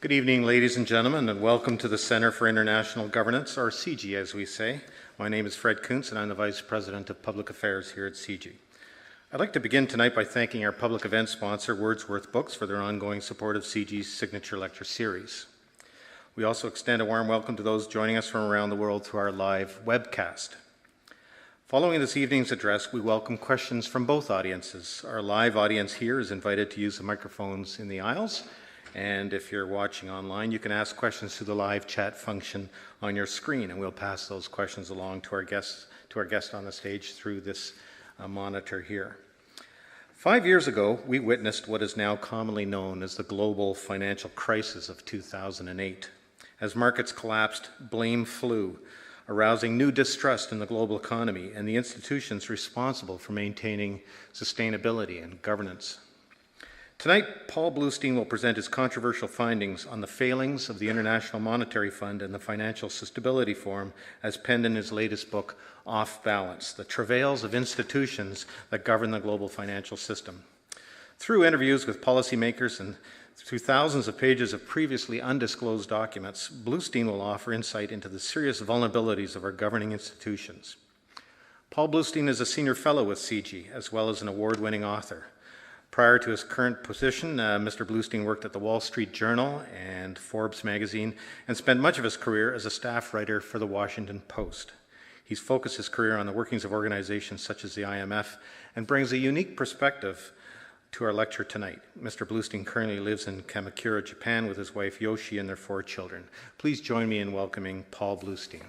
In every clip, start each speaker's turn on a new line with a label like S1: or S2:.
S1: Good evening, ladies and gentlemen, and welcome to the Center for International Governance, or CIGI as we say. My name is Fred Kuntz, and I'm the Vice President of Public Affairs here at CIGI. I'd like to begin tonight by thanking our public event sponsor, Wordsworth Books, for their ongoing support of CIGI's signature lecture series. We also extend a warm welcome to those joining us from around the world through our live webcast. Following this evening's address, we welcome questions from both audiences. Our live audience here is invited to use the microphones in the aisles, and if you're watching online, you can ask questions through the live chat function on your screen, and we'll pass those questions along to our guest on the stage through this monitor here. 5 years ago, we witnessed what is now commonly known as the global financial crisis of 2008. As markets collapsed, blame flew, arousing new distrust in the global economy and the institutions responsible for maintaining sustainability and governance. Tonight, Paul Blustein will present his controversial findings on the failings of the International Monetary Fund and the Financial Stability Forum as penned in his latest book, Off Balance, The Travails of Institutions That Govern the Global Financial System. Through interviews with policymakers and through thousands of pages of previously undisclosed documents, Blustein will offer insight into the serious vulnerabilities of our governing institutions. Paul Blustein is a senior fellow with CIGI, as well as an award-winning author. Prior to his current position, Mr. Blustein worked at the Wall Street Journal and Forbes magazine and spent much of his career as a staff writer for the Washington Post. He's focused his career on the workings of organizations such as the IMF and brings a unique perspective to our lecture tonight. Mr. Blustein currently lives in Kamakura, Japan with his wife Yoshi and their 4 children. Please join me in welcoming Paul Blustein.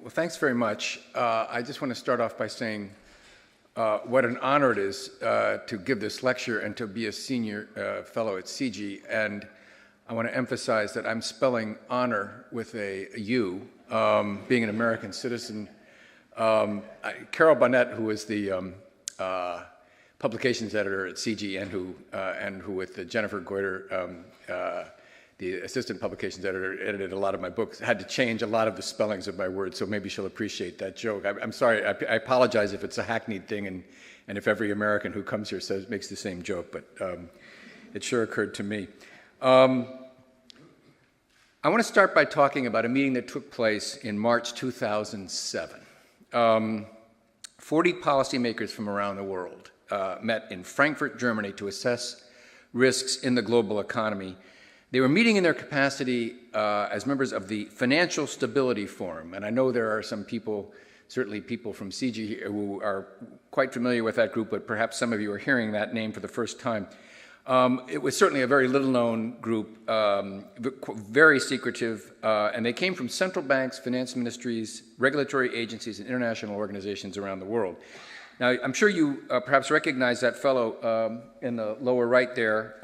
S2: Well, thanks very much. I just want to start off by saying what an honor it is to give this lecture and to be a senior fellow at CIGI. And I want to emphasize that I'm spelling honor with a U, being an American citizen. Carol Bonnet, who is the publications editor at CIGI and who with Jennifer Goiter, the assistant publications editor, edited a lot of my books, had to change a lot of the spellings of my words, so maybe she'll appreciate that joke. I'm sorry, I apologize if it's a hackneyed thing and if every American who comes here makes the same joke, but it sure occurred to me. I want to start by talking about a meeting that took place in March 2007. 40 policymakers from around the world met in Frankfurt, Germany to assess risks in the global economy. They were meeting in their capacity as members of the Financial Stability Forum, and I know there are some people, certainly people from CIGI here, who are quite familiar with that group, but perhaps some of you are hearing that name for the first time. It was certainly a very little-known group, very secretive, and they came from central banks, finance ministries, regulatory agencies, and international organizations around the world. Now, I'm sure you perhaps recognize that fellow in the lower right there,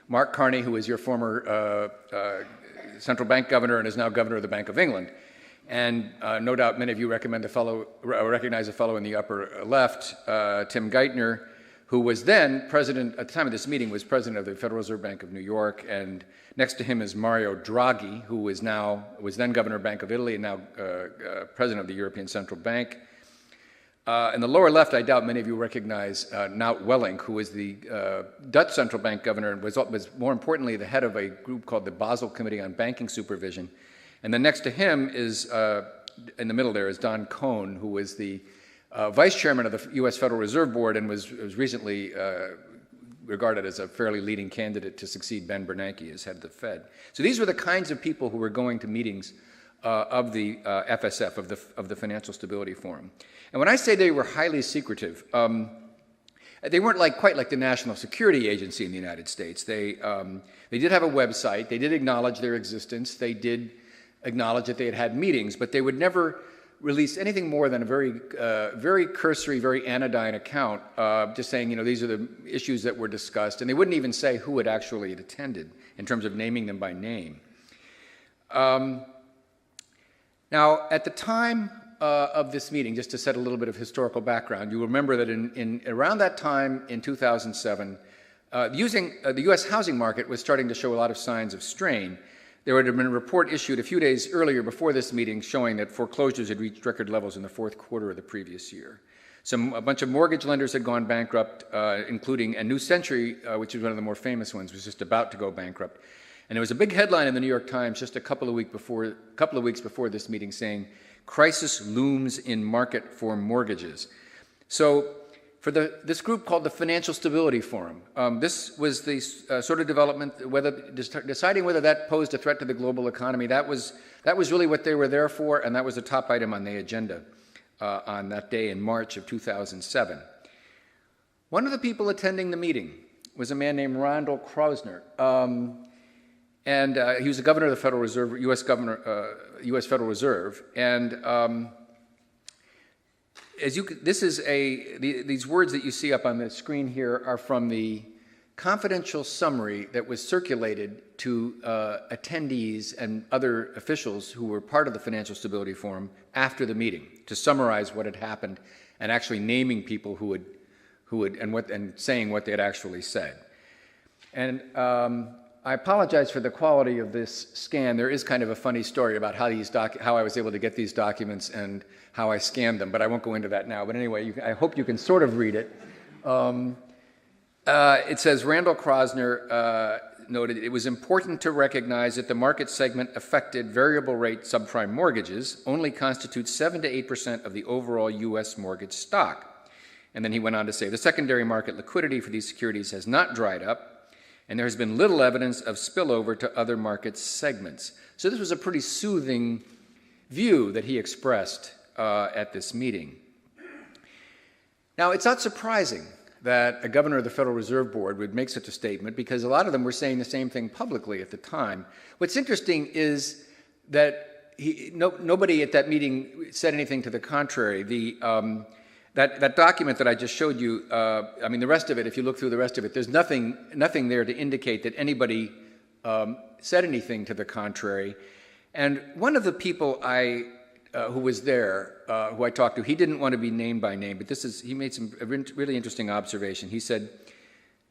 S2: Mark Carney, who is your former central bank governor and is now governor of the Bank of England. And no doubt many of you recognize a fellow in the upper left, Tim Geithner, who was then president, at the time of this meeting, was president of the Federal Reserve Bank of New York. And next to him is Mario Draghi, who was then governor of Bank of Italy and now president of the European Central Bank. In the lower left, I doubt many of you recognize Nout Welling, who was the Dutch central bank governor and was more importantly the head of a group called the Basel Committee on Banking Supervision. And then next to him is, in the middle there, is Don Cohn, who was the vice chairman of the US Federal Reserve Board and was recently regarded as a fairly leading candidate to succeed Ben Bernanke as head of the Fed. So these were the kinds of people who were going to meetings of the FSF, of the Financial Stability Forum. And when I say they were highly secretive, they weren't quite like the National Security Agency in the United States. They did have a website. They did acknowledge their existence. They did acknowledge that they had had meetings, but they would never release anything more than a very cursory, very anodyne account, just saying, these are the issues that were discussed. And they wouldn't even say who had actually attended in terms of naming them by name. Now, at the time of this meeting, just to set a little bit of historical background, you will remember that around that time in 2007, the U.S. housing market was starting to show a lot of signs of strain. There had been a report issued a few days earlier before this meeting showing that foreclosures had reached record levels in the fourth quarter of the previous year. A bunch of mortgage lenders had gone bankrupt, including a New Century, which is one of the more famous ones, was just about to go bankrupt. And there was a big headline in the New York Times just a couple of weeks before this meeting saying, "Crisis looms in market for mortgages." So for this group called the Financial Stability Forum, this was the sort of development, deciding whether that posed a threat to the global economy. That was really what they were there for, and that was the top item on the agenda on that day in March of 2007. One of the people attending the meeting was a man named Randall Kroszner, and he was the governor of the Federal Reserve, U.S. Federal Reserve, and these words that you see up on the screen here are from the confidential summary that was circulated to attendees and other officials who were part of the Financial Stability Forum after the meeting, to summarize what had happened and actually naming people who would and saying what they had actually said. And I apologize for the quality of this scan. There is kind of a funny story about how I was able to get these documents and how I scanned them, but I won't go into that now. But anyway, I hope you can sort of read it. It says, Randall Kroszner noted, "It was important to recognize that the market segment affected variable rate subprime mortgages only constitutes 7 to 8% of the overall U.S. mortgage stock." And then he went on to say, "The secondary market liquidity for these securities has not dried up, and there has been little evidence of spillover to other market segments." So this was a pretty soothing view that he expressed at this meeting. Now, it's not surprising that a governor of the Federal Reserve Board would make such a statement, because a lot of them were saying the same thing publicly at the time. What's interesting is that nobody at that meeting said anything to the contrary. That document that I just showed you, the rest of it, if you look through the rest of it, there's nothing there to indicate that anybody said anything to the contrary. And one of the people who was there, who I talked to, he didn't want to be named by name, but he made some really interesting observation. He said,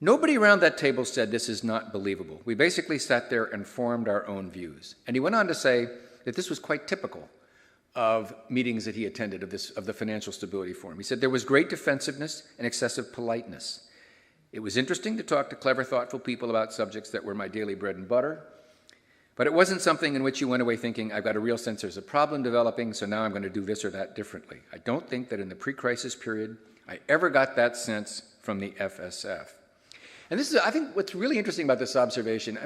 S2: "Nobody around that table said this is not believable. We basically sat there and formed our own views." And he went on to say that this was quite typical of meetings that he attended of the Financial Stability Forum. He said, "There was great defensiveness and excessive politeness. It was interesting to talk to clever, thoughtful people about subjects that were my daily bread and butter, but it wasn't something in which you went away thinking, I've got a real sense there's a problem developing, so now I'm going to do this or that differently. I don't think that in the pre-crisis period I ever got that sense from the FSF." And this is, I think, what's really interesting about this observation.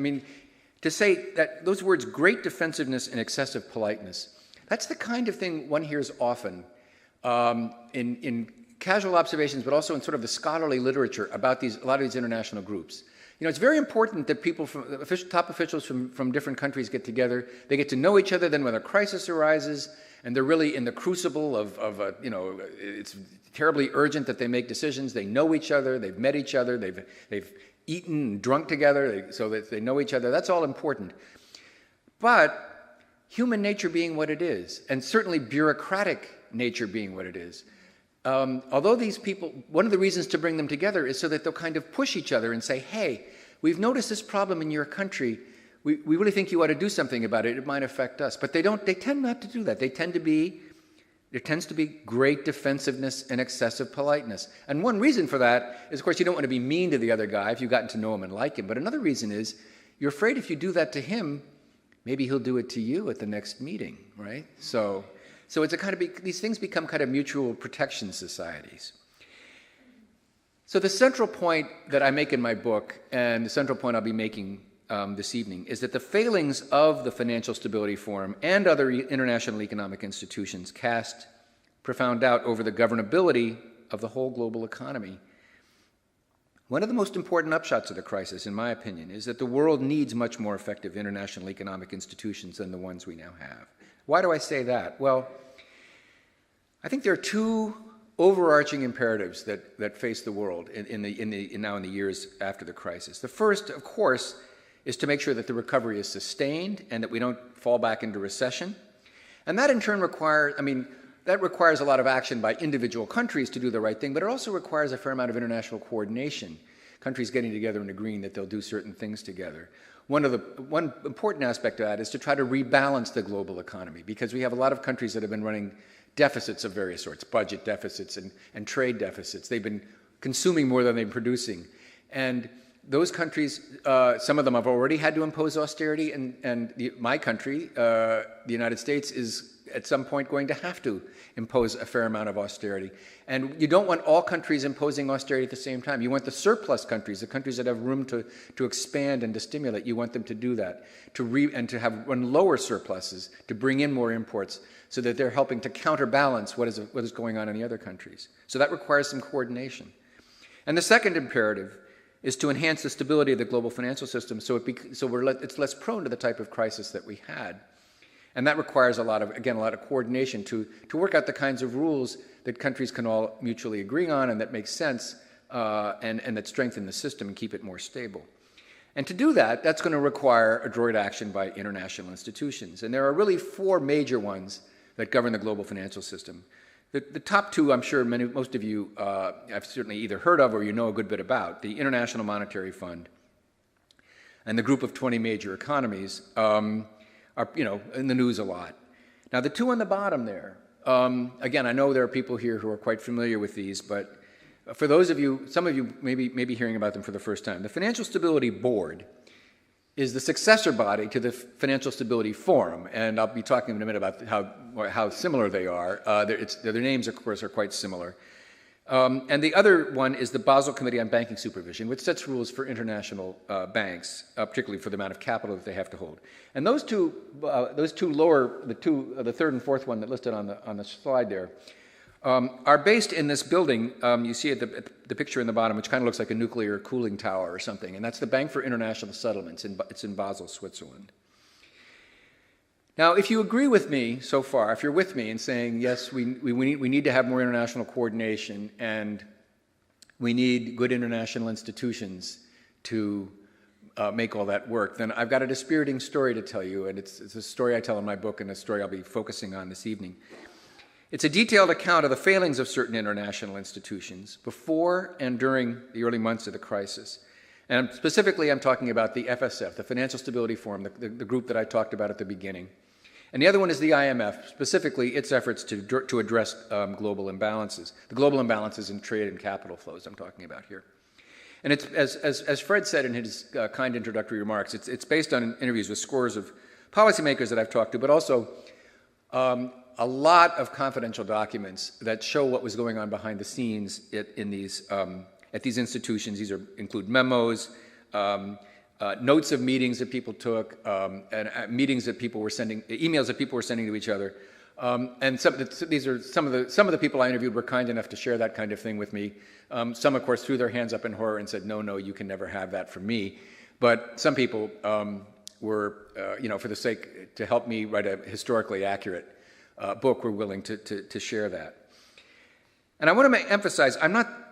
S2: To say that those words, great defensiveness and excessive politeness, that's the kind of thing one hears often in casual observations, but also in sort of the scholarly literature about a lot of these international groups. It's very important that people top officials from different countries get together. They get to know each other. Then when a crisis arises and they're really in the crucible of it's terribly urgent that they make decisions. They know each other. They've met each other. They've eaten and drunk together so that they know each other. That's all important. But human nature being what it is, and certainly bureaucratic nature being what it is, although these people, one of the reasons to bring them together is so that they'll kind of push each other and say, hey, we've noticed this problem in your country. We really think you ought to do something about it. It might affect us. But they tend not to do that. There tends to be great defensiveness and excessive politeness. And one reason for that is, of course, you don't want to be mean to the other guy if you've gotten to know him and like him. But another reason is you're afraid if you do that to him, maybe he'll do it to you at the next meeting, right? So it's these things become kind of mutual protection societies. So the central point that I make in my book, and the central point I'll be making this evening, is that the failings of the Financial Stability Forum and other international economic institutions cast profound doubt over the governability of the whole global economy. One of the most important upshots of the crisis, in my opinion, is that the world needs much more effective international economic institutions than the ones we now have. Why do I say that? Well, I think there are two overarching imperatives that face the world now in the years after the crisis. The first, of course, is to make sure that the recovery is sustained and that we don't fall back into recession. And that in turn requires a lot of action by individual countries to do the right thing, but it also requires a fair amount of international coordination. countries getting together and agreeing that they'll do certain things together. One important aspect of that is to try to rebalance the global economy, because we have a lot of countries that have been running deficits of various sorts, budget deficits and trade deficits. They've been consuming more than they've been producing. And those countries, some of them have already had to impose austerity, and my country, the United States, is at some point going to have to impose a fair amount of austerity. And you don't want all countries imposing austerity at the same time. You want the surplus countries, the countries that have room to expand and to stimulate, you want them to do that, and to run lower surpluses, to bring in more imports, so that they're helping to counterbalance what is going on in the other countries. So that requires some coordination. And the second imperative is to enhance the stability of the global financial system so it's less prone to the type of crisis that we had. And that requires a lot of coordination to work out the kinds of rules that countries can all mutually agree on and that make sense and that strengthen the system and keep it more stable. And to do that, that's going to require adroit action by international institutions. And there are really four major ones that govern the global financial system. The top two, I'm sure most of you have certainly either heard of or you know a good bit about: the International Monetary Fund and the Group of 20 Major Economies are in the news a lot. Now, the two on the bottom there, again, I know there are people here who are quite familiar with these, but for those of you, some of you may be hearing about them for the first time. The Financial Stability Board is the successor body to the Financial Stability Forum, and I'll be talking in a minute about how similar they are. Their names, of course, are quite similar. And the other one is the Basel Committee on Banking Supervision, which sets rules for international banks, particularly for the amount of capital that they have to hold. And those two lower, the third and fourth one that listed on the slide there, are based in this building. You see at the picture in the bottom, which kind of looks like a nuclear cooling tower or something, and that's the Bank for International Settlements. It's in Basel, Switzerland. Now, if you agree with me so far, if you're with me in saying, yes, we need to have more international coordination and we need good international institutions to make all that work, then I've got a dispiriting story to tell you, and it's a story I tell in my book and a story I'll be focusing on this evening. It's a detailed account of the failings of certain international institutions before and during the early months of the crisis. And specifically, I'm talking about the FSF, the Financial Stability Forum, the group that I talked about at the beginning. And the other one is the IMF, specifically its efforts to address global imbalances, the global imbalances in trade and capital flows I'm talking about here. And it's, as Fred said in his kind introductory remarks, it's based on interviews with scores of policymakers that I've talked to, but also a lot of confidential documents that show what was going on behind the scenes at these institutions. These include memos, notes of meetings that people took, and meetings that people were sending, emails that people were sending to each other. And these are some of the people I interviewed were kind enough to share that kind of thing with me. Some, of course, threw their hands up in horror and said, "No, you can never have that from me." But some people were, for the sake to help me write a historically accurate book, were willing to share that. And I want to emphasize, I'm not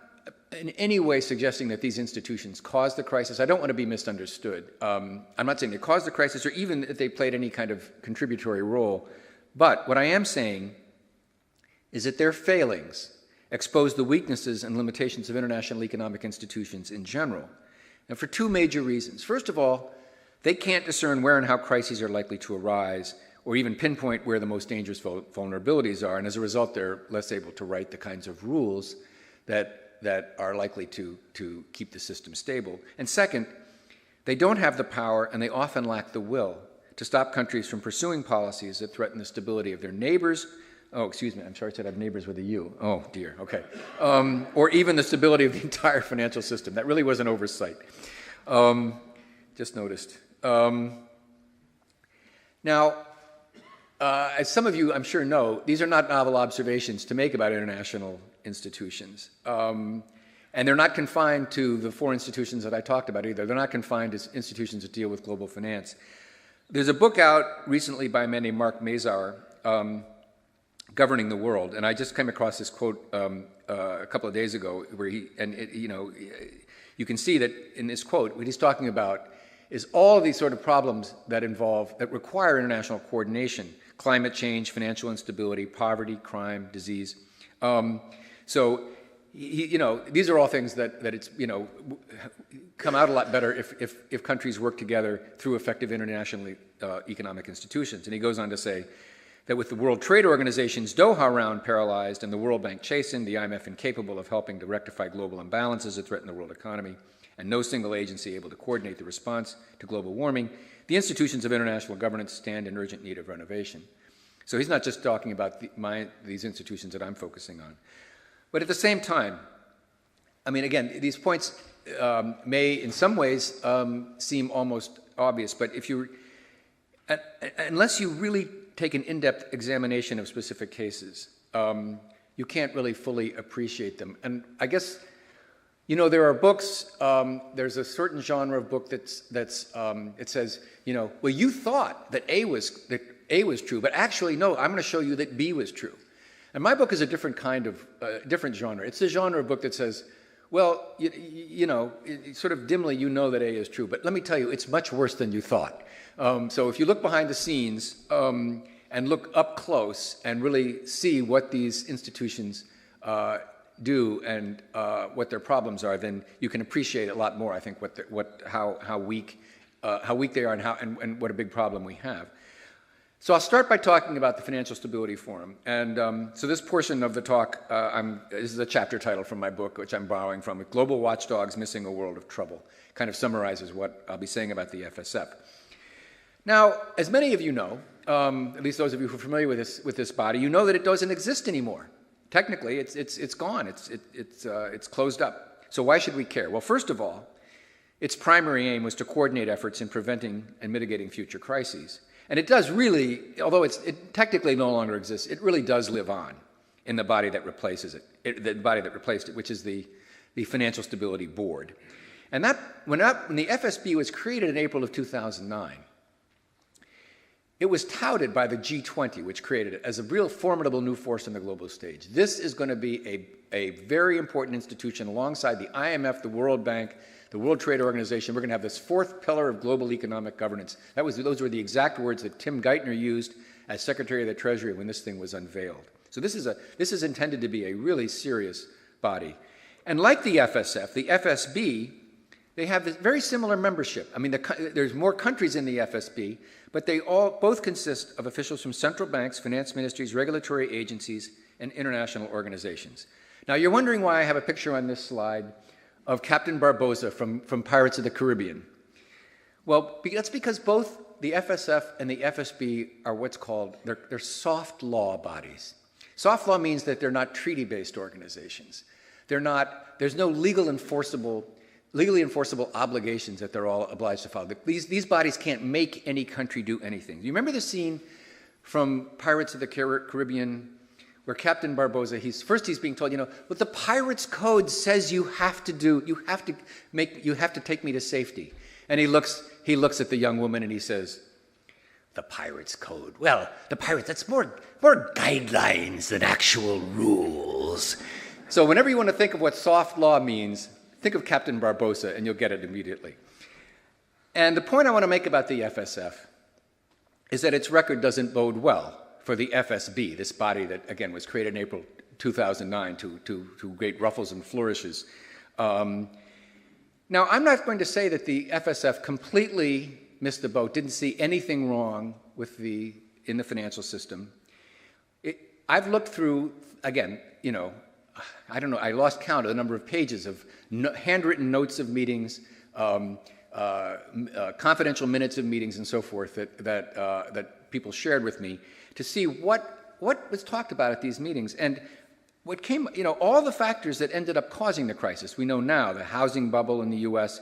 S2: in any way suggesting that these institutions caused the crisis. I don't want to be misunderstood. I'm not saying they caused the crisis or even that they played any kind of contributory role. But what I am saying is that their failings expose the weaknesses and limitations of international economic institutions in general, and for two major reasons. First of all, they can't discern where and how crises are likely to arise, or even pinpoint where the most dangerous vulnerabilities are, and as a result, they're less able to write the kinds of rules that are likely to keep the system stable. And second, they don't have the power, and they often lack the will, to stop countries from pursuing policies that threaten the stability of their neighbors. Oh, excuse me, I'm sorry I said I have neighbors with a U. Oh, dear, okay. Or even the stability of the entire financial system. That really was an oversight. Just noticed. Now, as some of you, I'm sure, know, these are not novel observations to make about international institutions. And they're not confined to the four institutions that I talked about either. They're not confined to institutions that deal with global finance. There's a book out recently by a man named Mark Mazauer, Governing the World, and I just came across this quote a couple of days ago where you can see that in this quote, what he's talking about is all of these sort of problems that require international coordination: climate change, financial instability, poverty, crime, disease. So these are all things that it's, come out a lot better if countries work together through effective international economic institutions. And he goes on to say that with the World Trade Organization's Doha round paralyzed and the World Bank chastened, the IMF incapable of helping to rectify global imbalances that threaten the world economy, and no single agency able to coordinate the response to global warming, the institutions of international governance stand in urgent need of renovation. So he's not just talking about these institutions that I'm focusing on. But at the same time, I mean, again, these points may in some ways seem almost obvious, but unless you really take an in-depth examination of specific cases, you can't really fully appreciate them. And I guess, there are books, there's a certain genre of book it says, well, you thought that A was true, but actually, no, I'm going to show you that B was true. And my book is a different kind of, different genre. It's the genre of book that says, well, sort of dimly you know that A is true, but let me tell you, it's much worse than you thought. So if you look behind the scenes and look up close and really see what these institutions do and what their problems are, then you can appreciate a lot more, I think, how weak they are and what a big problem we have. So I'll start by talking about the Financial Stability Forum. And so this portion of the talk, this is a chapter title from my book, which I'm borrowing from, Global Watchdogs Missing a World of Trouble. Kind of summarizes what I'll be saying about the FSF. Now, as many of you know, at least those of you who are familiar with this body, you know that it doesn't exist anymore. Technically, it's gone. It's closed up. So why should we care? Well, first of all, its primary aim was to coordinate efforts in preventing and mitigating future crises. And it does really, although it technically no longer exists, it really does live on in the body that replaces it, the body that replaced it, which is the Financial Stability Board. And when the FSB was created in April of 2009, it was touted by the G20, which created it, as a real formidable new force on the global stage. This is going to be a very important institution alongside the IMF, the World Bank, the World Trade Organization. We're going to have this fourth pillar of global economic governance. Those were the exact words that Tim Geithner used as Secretary of the Treasury when this thing was unveiled. So this is intended to be a really serious body. And like the FSF, the FSB, they have this very similar membership. I mean, there's more countries in the FSB, but they both consist of officials from central banks, finance ministries, regulatory agencies, and international organizations. Now, you're wondering why I have a picture on this slide of Captain Barbosa from Pirates of the Caribbean. Well, that's because both the FSF and the FSB are what's called, they're soft law bodies. Soft law means that they're not treaty-based organizations. There's no legally enforceable obligations that they're all obliged to follow. These bodies can't make any country do anything. Do you remember the scene from Pirates of the Caribbean where Captain Barbosa, he's being told, what the Pirates Code says you have to take me to safety. And he looks at the young woman and he says, the Pirates Code. Well, that's more guidelines than actual rules. So whenever you want to think of what soft law means, think of Captain Barbosa and you'll get it immediately. And the point I want to make about the FSF is that its record doesn't bode well for the FSB, this body that, again, was created in April 2009 to great ruffles and flourishes. Now, I'm not going to say that the FSF completely missed the boat, didn't see anything wrong in the financial system. I've looked through, again, I don't know, I lost count of the number of pages of handwritten notes of meetings, confidential minutes of meetings and so forth that people shared with me to see what was talked about at these meetings. And what came, all the factors that ended up causing the crisis. We know now, the housing bubble in the US,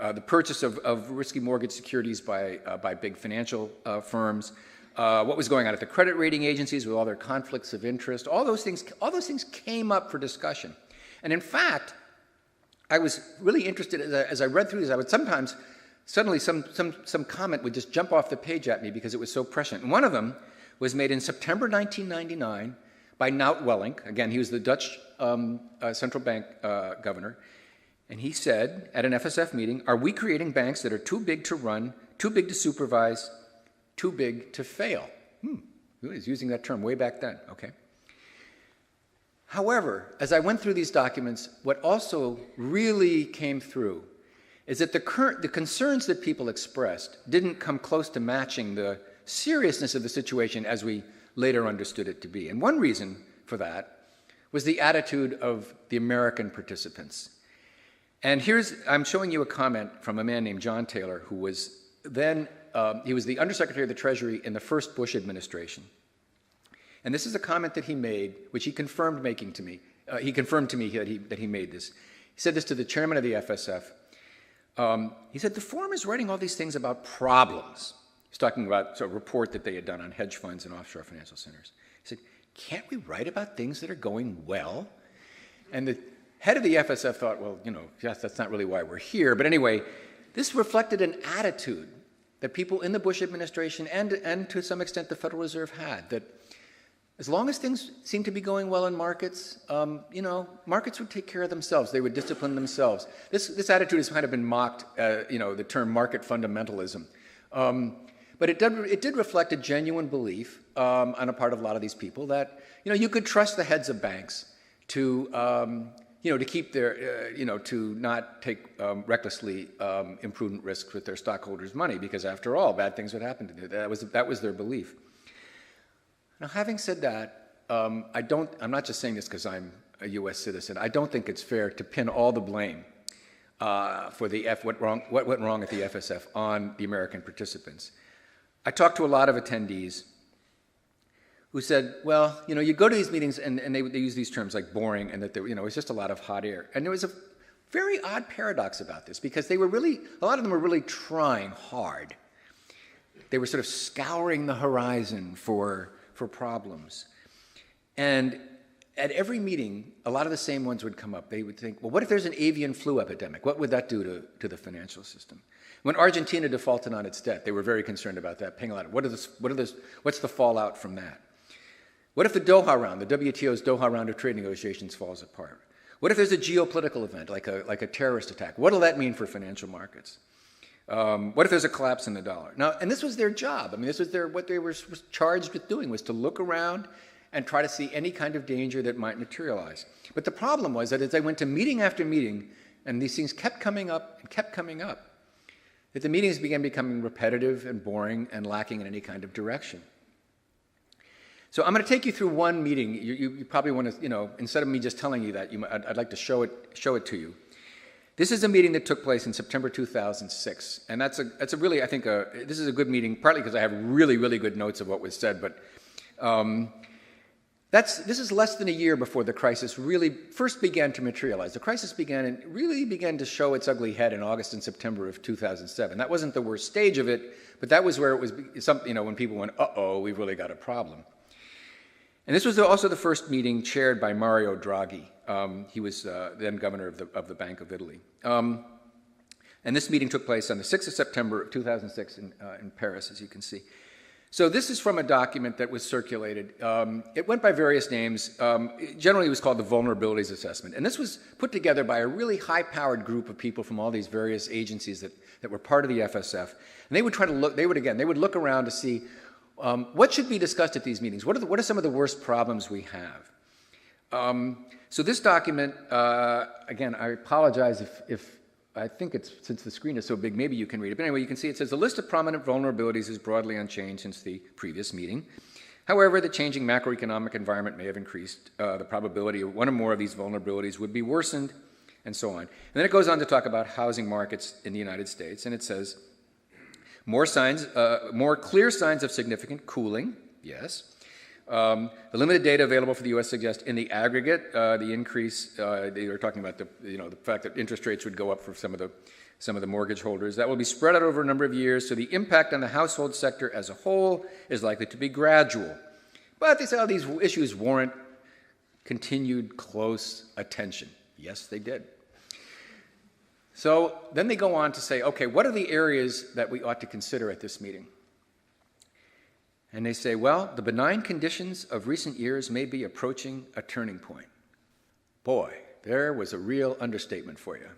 S2: the purchase of risky mortgage securities by big financial firms, what was going on at the credit rating agencies with all their conflicts of interest, all those things came up for discussion. And in fact, I was really interested as I read through these. I would sometimes, suddenly some comment would just jump off the page at me because it was so prescient. And one of them was made in September 1999 by Nout Wellink. Again, he was the Dutch central bank governor. And he said at an FSF meeting, are we creating banks that are too big to run, too big to supervise, too big to fail? He was using that term way back then, okay. However, as I went through these documents, what also really came through is that the concerns that people expressed didn't come close to matching the seriousness of the situation as we later understood it to be. And one reason for that was the attitude of the American participants. And I'm showing you a comment from a man named John Taylor, who was then, he was the Undersecretary of the Treasury in the first Bush administration. And this is a comment that he made, which he confirmed making to me. He confirmed to me that he made this. He said this to the chairman of the FSF. He said, the forum is writing all these things about problems. He's talking about a report that they had done on hedge funds and offshore financial centers. He said, can't we write about things that are going well? And the head of the FSF thought, well, yes, that's not really why we're here. But anyway, this reflected an attitude that people in the Bush administration and to some extent the Federal Reserve had, that as long as things seemed to be going well in markets, markets would take care of themselves. They would discipline themselves. This attitude has kind of been mocked, the term market fundamentalism. But it did reflect a genuine belief on a part of a lot of these people that, you could trust the heads of banks to keep their, to not take recklessly imprudent risks with their stockholders' money, because after all, bad things would happen to them. That was their belief. Now, having said that, I'm not just saying this because I'm a U.S. citizen. I don't think it's fair to pin all the blame for what went wrong at the FSF on the American participants. I talked to a lot of attendees who said, well, you go to these meetings and they use these terms like boring and that it's just a lot of hot air. And there was a very odd paradox about this, because a lot of them were really trying hard. They were sort of scouring the horizon for problems. And at every meeting, a lot of the same ones would come up. They would think, well, what if there's an avian flu epidemic? What would that do to the financial system? When Argentina defaulted on its debt, they were very concerned about that, paying a lot of, what's the fallout from that? What if the Doha round, the WTO's Doha round of trade negotiations falls apart? What if there's a geopolitical event, like a terrorist attack? What will that mean for financial markets? What if there's a collapse in the dollar? Now, and this was their job. I mean, this was what they were charged with doing, was to look around and try to see any kind of danger that might materialize. But the problem was that as they went to meeting after meeting, and these things kept coming up and kept coming up, that the meetings began becoming repetitive and boring and lacking in any kind of direction. So I'm going to take you through one meeting. You probably want to, instead of me just telling you that, I'd like to show it to you. This is a meeting that took place in September 2006, and that's a really, I think, this is a good meeting, partly because I have really, really good notes of what was said, but this is less than a year before the crisis really first began to materialize. The crisis really began to show its ugly head in August and September of 2007. That wasn't the worst stage of it, but that was where it was, when people went, uh-oh, we've really got a problem. And this was also the first meeting chaired by Mario Draghi. He was then governor of the Bank of Italy. And this meeting took place on the 6th of September of 2006 in Paris, as you can see. So this is from a document that was circulated. It went by various names. Generally, it was called the Vulnerabilities Assessment. And this was put together by a really high-powered group of people from all these various agencies that were part of the FSF. And they would try to look, they would look around to see what should be discussed at these meetings. What are some of the worst problems we have? So this document, again, I apologize if I think it's, since the screen is so big, maybe you can read it. But anyway, you can see it says, the list of prominent vulnerabilities is broadly unchanged since the previous meeting. However, the changing macroeconomic environment may have increased the probability of one or more of these vulnerabilities would be worsened, and so on. And then it goes on to talk about housing markets in the United States, and it says, more clear signs of significant cooling, yes. The limited data available for the U.S. suggests in the aggregate, the increase, they were talking about the fact that interest rates would go up for some of the mortgage holders. That will be spread out over a number of years, so the impact on the household sector as a whole is likely to be gradual. But they say, oh, these issues warrant continued close attention. Yes, they did. So then they go on to say, okay, what are the areas that we ought to consider at this meeting? And they say, well, the benign conditions of recent years may be approaching a turning point. Boy, there was a real understatement for you.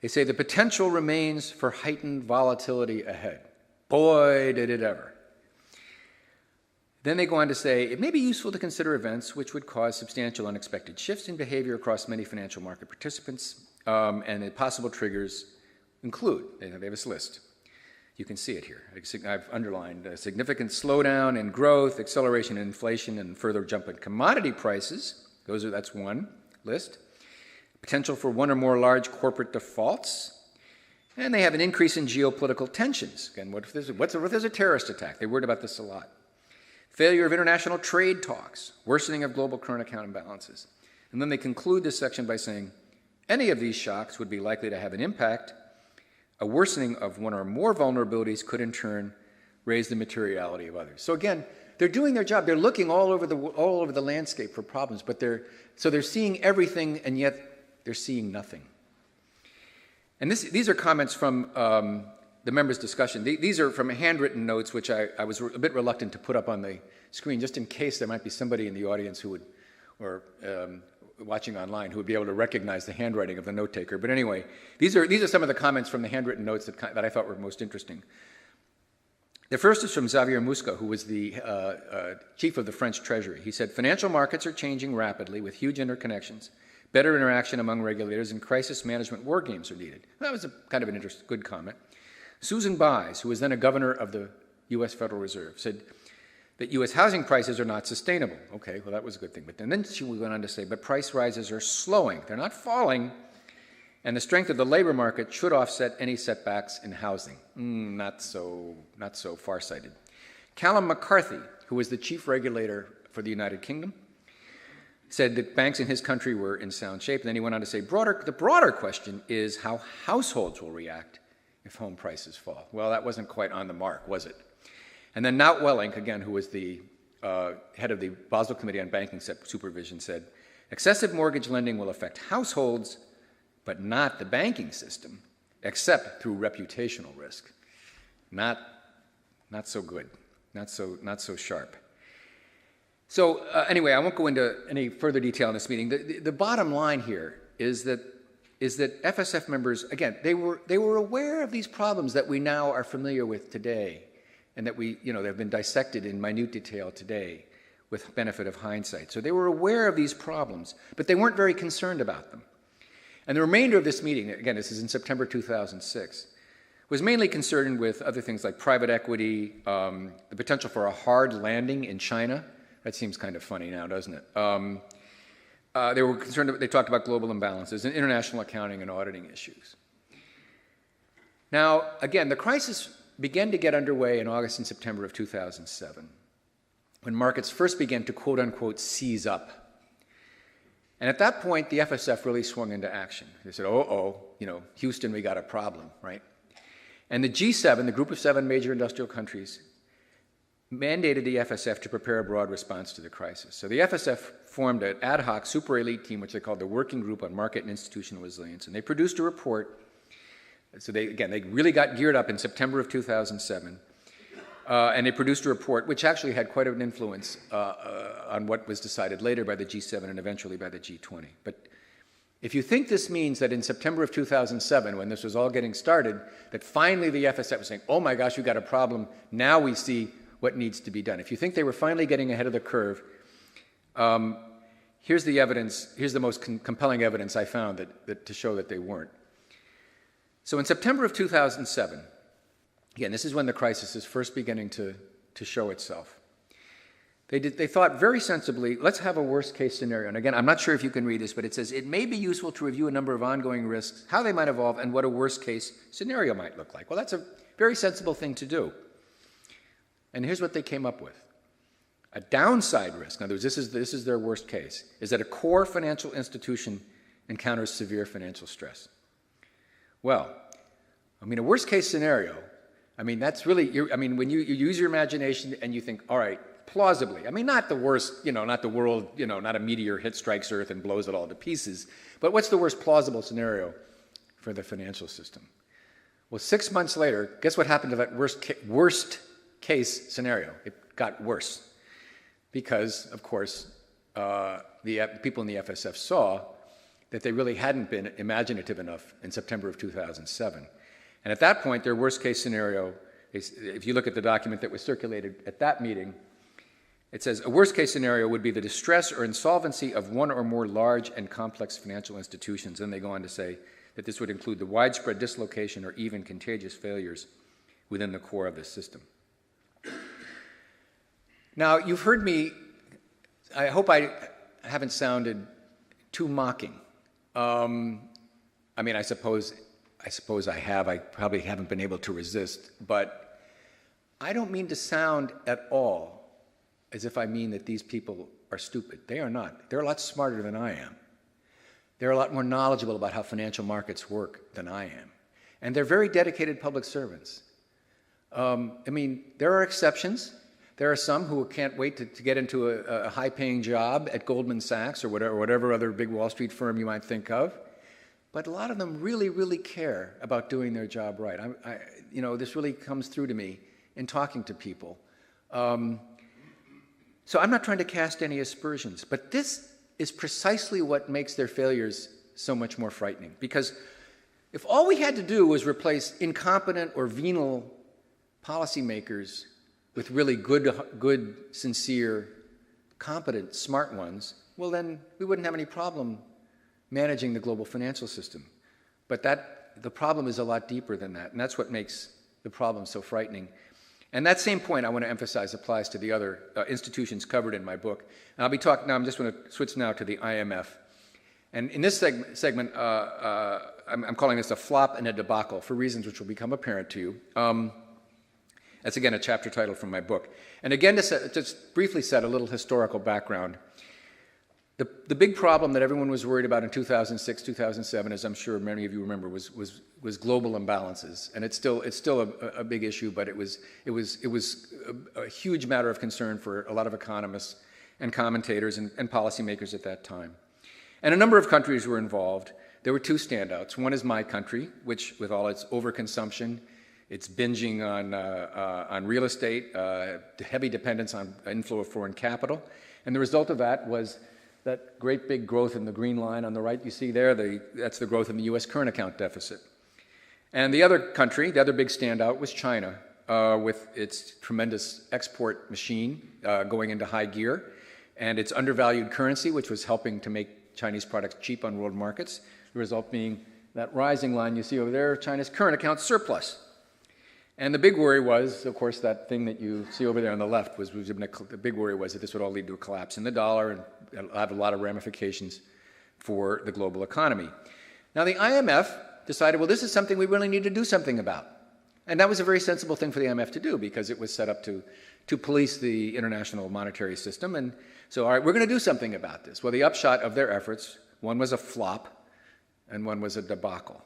S2: They say the potential remains for heightened volatility ahead. Boy, did it ever. Then they go on to say, it may be useful to consider events which would cause substantial unexpected shifts in behavior across many financial market participants, and the possible triggers include, they have this list. You can see it here. I've underlined a significant slowdown in growth, acceleration in inflation, and further jump in commodity prices. That's one list. Potential for one or more large corporate defaults. And they have an increase in geopolitical tensions. Again, what if there's a terrorist attack? They worried about this a lot. Failure of international trade talks, worsening of global current account imbalances. And then they conclude this section by saying, any of these shocks would be likely to have an impact. A worsening of one or more vulnerabilities could in turn raise the materiality of others. So again, they're doing their job. They're looking all over the landscape for problems, but they're seeing everything, and yet they're seeing nothing. And these are comments from the members' discussion. These are from handwritten notes, which I was a bit reluctant to put up on the screen, just in case there might be somebody in the audience who would, or watching online, who would be able to recognize the handwriting of the note taker. But anyway, these are some of the comments from the handwritten notes that I thought were most interesting. The first is from Xavier Musca, who was the chief of the French Treasury. He said, financial markets are changing rapidly with huge interconnections. Better interaction among regulators and crisis management war games are needed. That was a kind of an good comment. Susan Bies, who was then a governor of the US Federal Reserve, said that US housing prices are not sustainable. Okay, well, that was a good thing. But then she went on to say, but price rises are slowing. They're not falling. And the strength of the labor market should offset any setbacks in housing. Not so farsighted. Callum McCarthy, who was the chief regulator for the United Kingdom, said that banks in his country were in sound shape. And then he went on to say, the broader question is how households will react if home prices fall. Well, that wasn't quite on the mark, was it? And then Nout Wellink, again, who was the head of the Basel Committee on Banking Supervision, said, excessive mortgage lending will affect households, but not the banking system, except through reputational risk. Not so good, not so sharp. So anyway, I won't go into any further detail in this meeting. The bottom line here is that FSF members, again, they were aware of these problems that we now are familiar with today, and that they've been dissected in minute detail today with benefit of hindsight. So they were aware of these problems, but they weren't very concerned about them. And the remainder of this meeting, again, this is in September 2006, was mainly concerned with other things like private equity, the potential for a hard landing in China. That seems kind of funny now, doesn't it? They were concerned, they talked about global imbalances and international accounting and auditing issues. Now, again, the crisis began to get underway in August and September of 2007, when markets first began to quote-unquote seize up. And at that point, the FSF really swung into action. They said, Houston, we got a problem, right? And the G7, the group of 7 major industrial countries, mandated the FSF to prepare a broad response to the crisis. So the FSF formed an ad hoc super elite team, which they called the Working Group on Market and Institutional Resilience, and they produced a report. So they really got geared up in September of 2007, and they produced a report which actually had quite an influence on what was decided later by the G7 and eventually by the G20. But if you think this means that in September of 2007, when this was all getting started, that finally the FSF was saying, oh my gosh, we've got a problem, now we see what needs to be done. If you think they were finally getting ahead of the curve, here's the evidence, here's the most compelling evidence I found to show that they weren't. So in September of 2007, again, this is when the crisis is first beginning to show itself. They thought very sensibly, let's have a worst case scenario. And again, I'm not sure if you can read this, but it says, it may be useful to review a number of ongoing risks, how they might evolve, and what a worst case scenario might look like. Well, that's a very sensible thing to do. And here's what they came up with. A downside risk, in other words, this is their worst case, is that a core financial institution encounters severe financial stress. Well, a worst case scenario, that's really, when you use your imagination and you think, all right, plausibly, not the worst, not the world, not a meteor strikes Earth and blows it all to pieces, but what's the worst plausible scenario for the financial system? Well, 6 months later, guess what happened to that worst case scenario? It got worse because, of course, the people in the FSF saw that they really hadn't been imaginative enough in September of 2007. And at that point, their worst case scenario, if you look at the document that was circulated at that meeting, It says, a worst-case scenario would be the distress or insolvency of one or more large and complex financial institutions. And they go on to say that this would include the widespread dislocation or even contagious failures within the core of the system. Now, you've heard me, I hope I haven't sounded too mocking. I mean, I suppose I have. I probably haven't been able to resist. But I don't mean to sound at all as if I mean that these people are stupid. They are not. They're a lot smarter than I am. They're a lot more knowledgeable about how financial markets work than I am. And they're very dedicated public servants. I mean, there are exceptions. There are some who can't wait to get into a high-paying job at Goldman Sachs or whatever other big Wall Street firm you might think of. But a lot of them really, really care about doing their job right. You know, this really comes through to me in talking to people. So I'm not trying to cast any aspersions, but this is precisely what makes their failures so much more frightening. Because if all we had to do was replace incompetent or venal policymakers with really good, sincere, competent, smart ones, well then we wouldn't have any problem managing the global financial system. But the problem is a lot deeper than that, and that's what makes the problem so frightening. And that same point I want to emphasize applies to the other institutions covered in my book. And I'll be talking now, I'm just going to switch now to the IMF. And in this segment, I'm calling this a flop and a debacle for reasons which will become apparent to you. That's again a chapter title from my book. And again, to just briefly set a little historical background. The big problem that everyone was worried about in 2006, 2007, as I'm sure many of you remember, was global imbalances, and it's still a big issue, but it was a huge matter of concern for a lot of economists and commentators and policymakers at that time. And a number of countries were involved. There were two standouts. One is my country, which, with all its overconsumption, its binging on real estate, heavy dependence on inflow of foreign capital, and the result of that was that great big growth in the green line on the right you see there, that's the growth in the US current account deficit. And the other country, the other big standout, was China, with its tremendous export machine going into high gear, and its undervalued currency, which was helping to make Chinese products cheap on world markets, the result being that rising line you see over there, China's current account surplus. And the big worry was, of course, that thing that you see over there on the left the big worry was that this would all lead to a collapse in the dollar and have a lot of ramifications for the global economy. Now, the IMF decided, well, this is something we really need to do something about. And that was a very sensible thing for the IMF to do because it was set up to police the international monetary system. And so, all right, we're going to do something about this. Well, the upshot of their efforts, one was a flop and one was a debacle.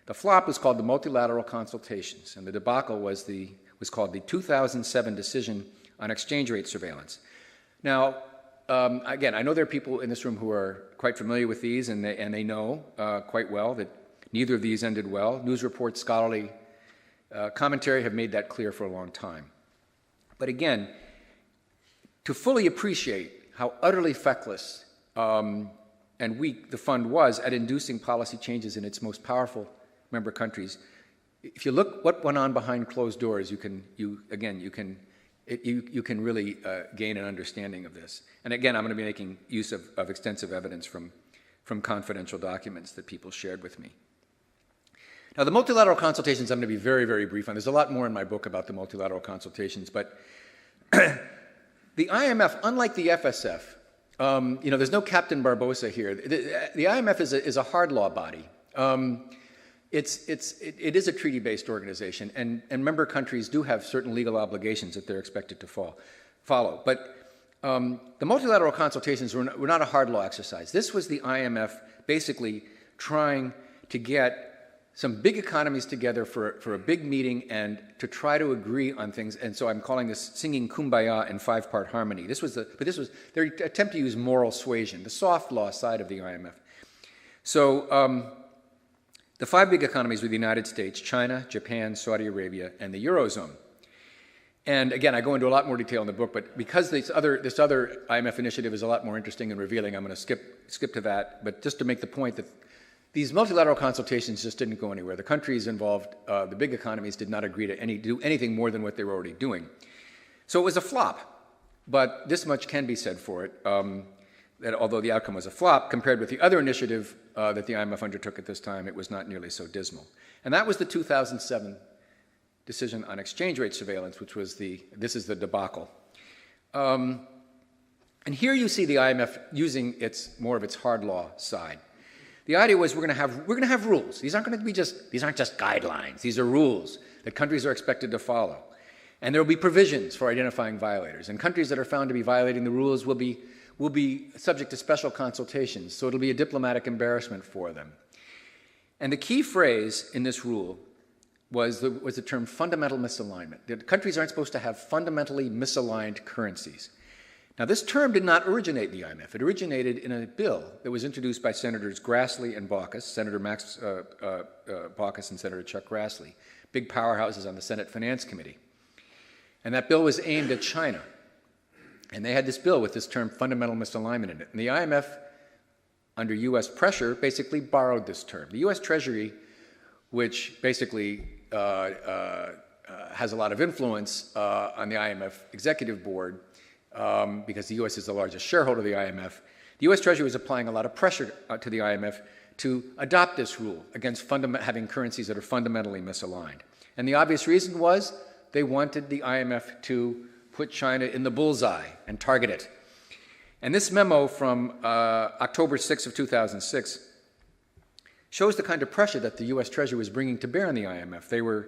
S2: The flop was called the multilateral consultations, and the debacle was called the 2007 decision on exchange rate surveillance. Now, again, I know there are people in this room who are quite familiar with these, and they know quite well that neither of these ended well. News reports, scholarly commentary have made that clear for a long time. But again, to fully appreciate how utterly feckless and weak the fund was at inducing policy changes in its most powerful member countries, if you look what went on behind closed doors, you can really gain an understanding of this. And again, I'm going to be making use of extensive evidence from confidential documents that people shared with me. Now, the multilateral consultations, I'm going to be very, very brief on. There's a lot more in my book about the multilateral consultations, but the IMF, unlike the FSF, there's no Captain Barbosa here. The IMF is a hard law body. It is a treaty-based organization, and member countries do have certain legal obligations that they're expected to follow. But the multilateral consultations were not a hard law exercise. This was the IMF basically trying to get some big economies together for a big meeting and to try to agree on things. And so I'm calling this singing Kumbaya in five-part harmony. This was their attempt to use moral suasion, the soft law side of the IMF. So the five big economies were the United States, China, Japan, Saudi Arabia, and the Eurozone. And again, I go into a lot more detail in the book, but because this other IMF initiative is a lot more interesting and revealing, I'm going to skip to that. But just to make the point that these multilateral consultations just didn't go anywhere. The countries involved, the big economies, did not agree to do anything more than what they were already doing. So it was a flop. But this much can be said for it, that although the outcome was a flop, compared with the other initiative that the IMF undertook at this time, it was not nearly so dismal. And that was the 2007 decision on exchange rate surveillance, which was this is the debacle. And here you see the IMF using more of its hard law side. The idea was we're going to have rules. These aren't just guidelines. These are rules that countries are expected to follow. And there will be provisions for identifying violators. And countries that are found to be violating the rules will be subject to special consultations. So it'll be a diplomatic embarrassment for them. And the key phrase in this rule was the term fundamental misalignment. That countries aren't supposed to have fundamentally misaligned currencies. Now, this term did not originate in the IMF. It originated in a bill that was introduced by Senators Grassley and Baucus, Senator Max Baucus and Senator Chuck Grassley, big powerhouses on the Senate Finance Committee. And that bill was aimed at China. And they had this bill with this term fundamental misalignment in it. And the IMF, under U.S. pressure, basically borrowed this term. The U.S. Treasury, which basically has a lot of influence on the IMF executive board, because the U.S. is the largest shareholder of the IMF, the U.S. Treasury was applying a lot of pressure to the IMF to adopt this rule against having currencies that are fundamentally misaligned. And the obvious reason was they wanted the IMF to put China in the bullseye and target it. And this memo from October 6 of 2006 shows the kind of pressure that the U.S. Treasury was bringing to bear on the IMF.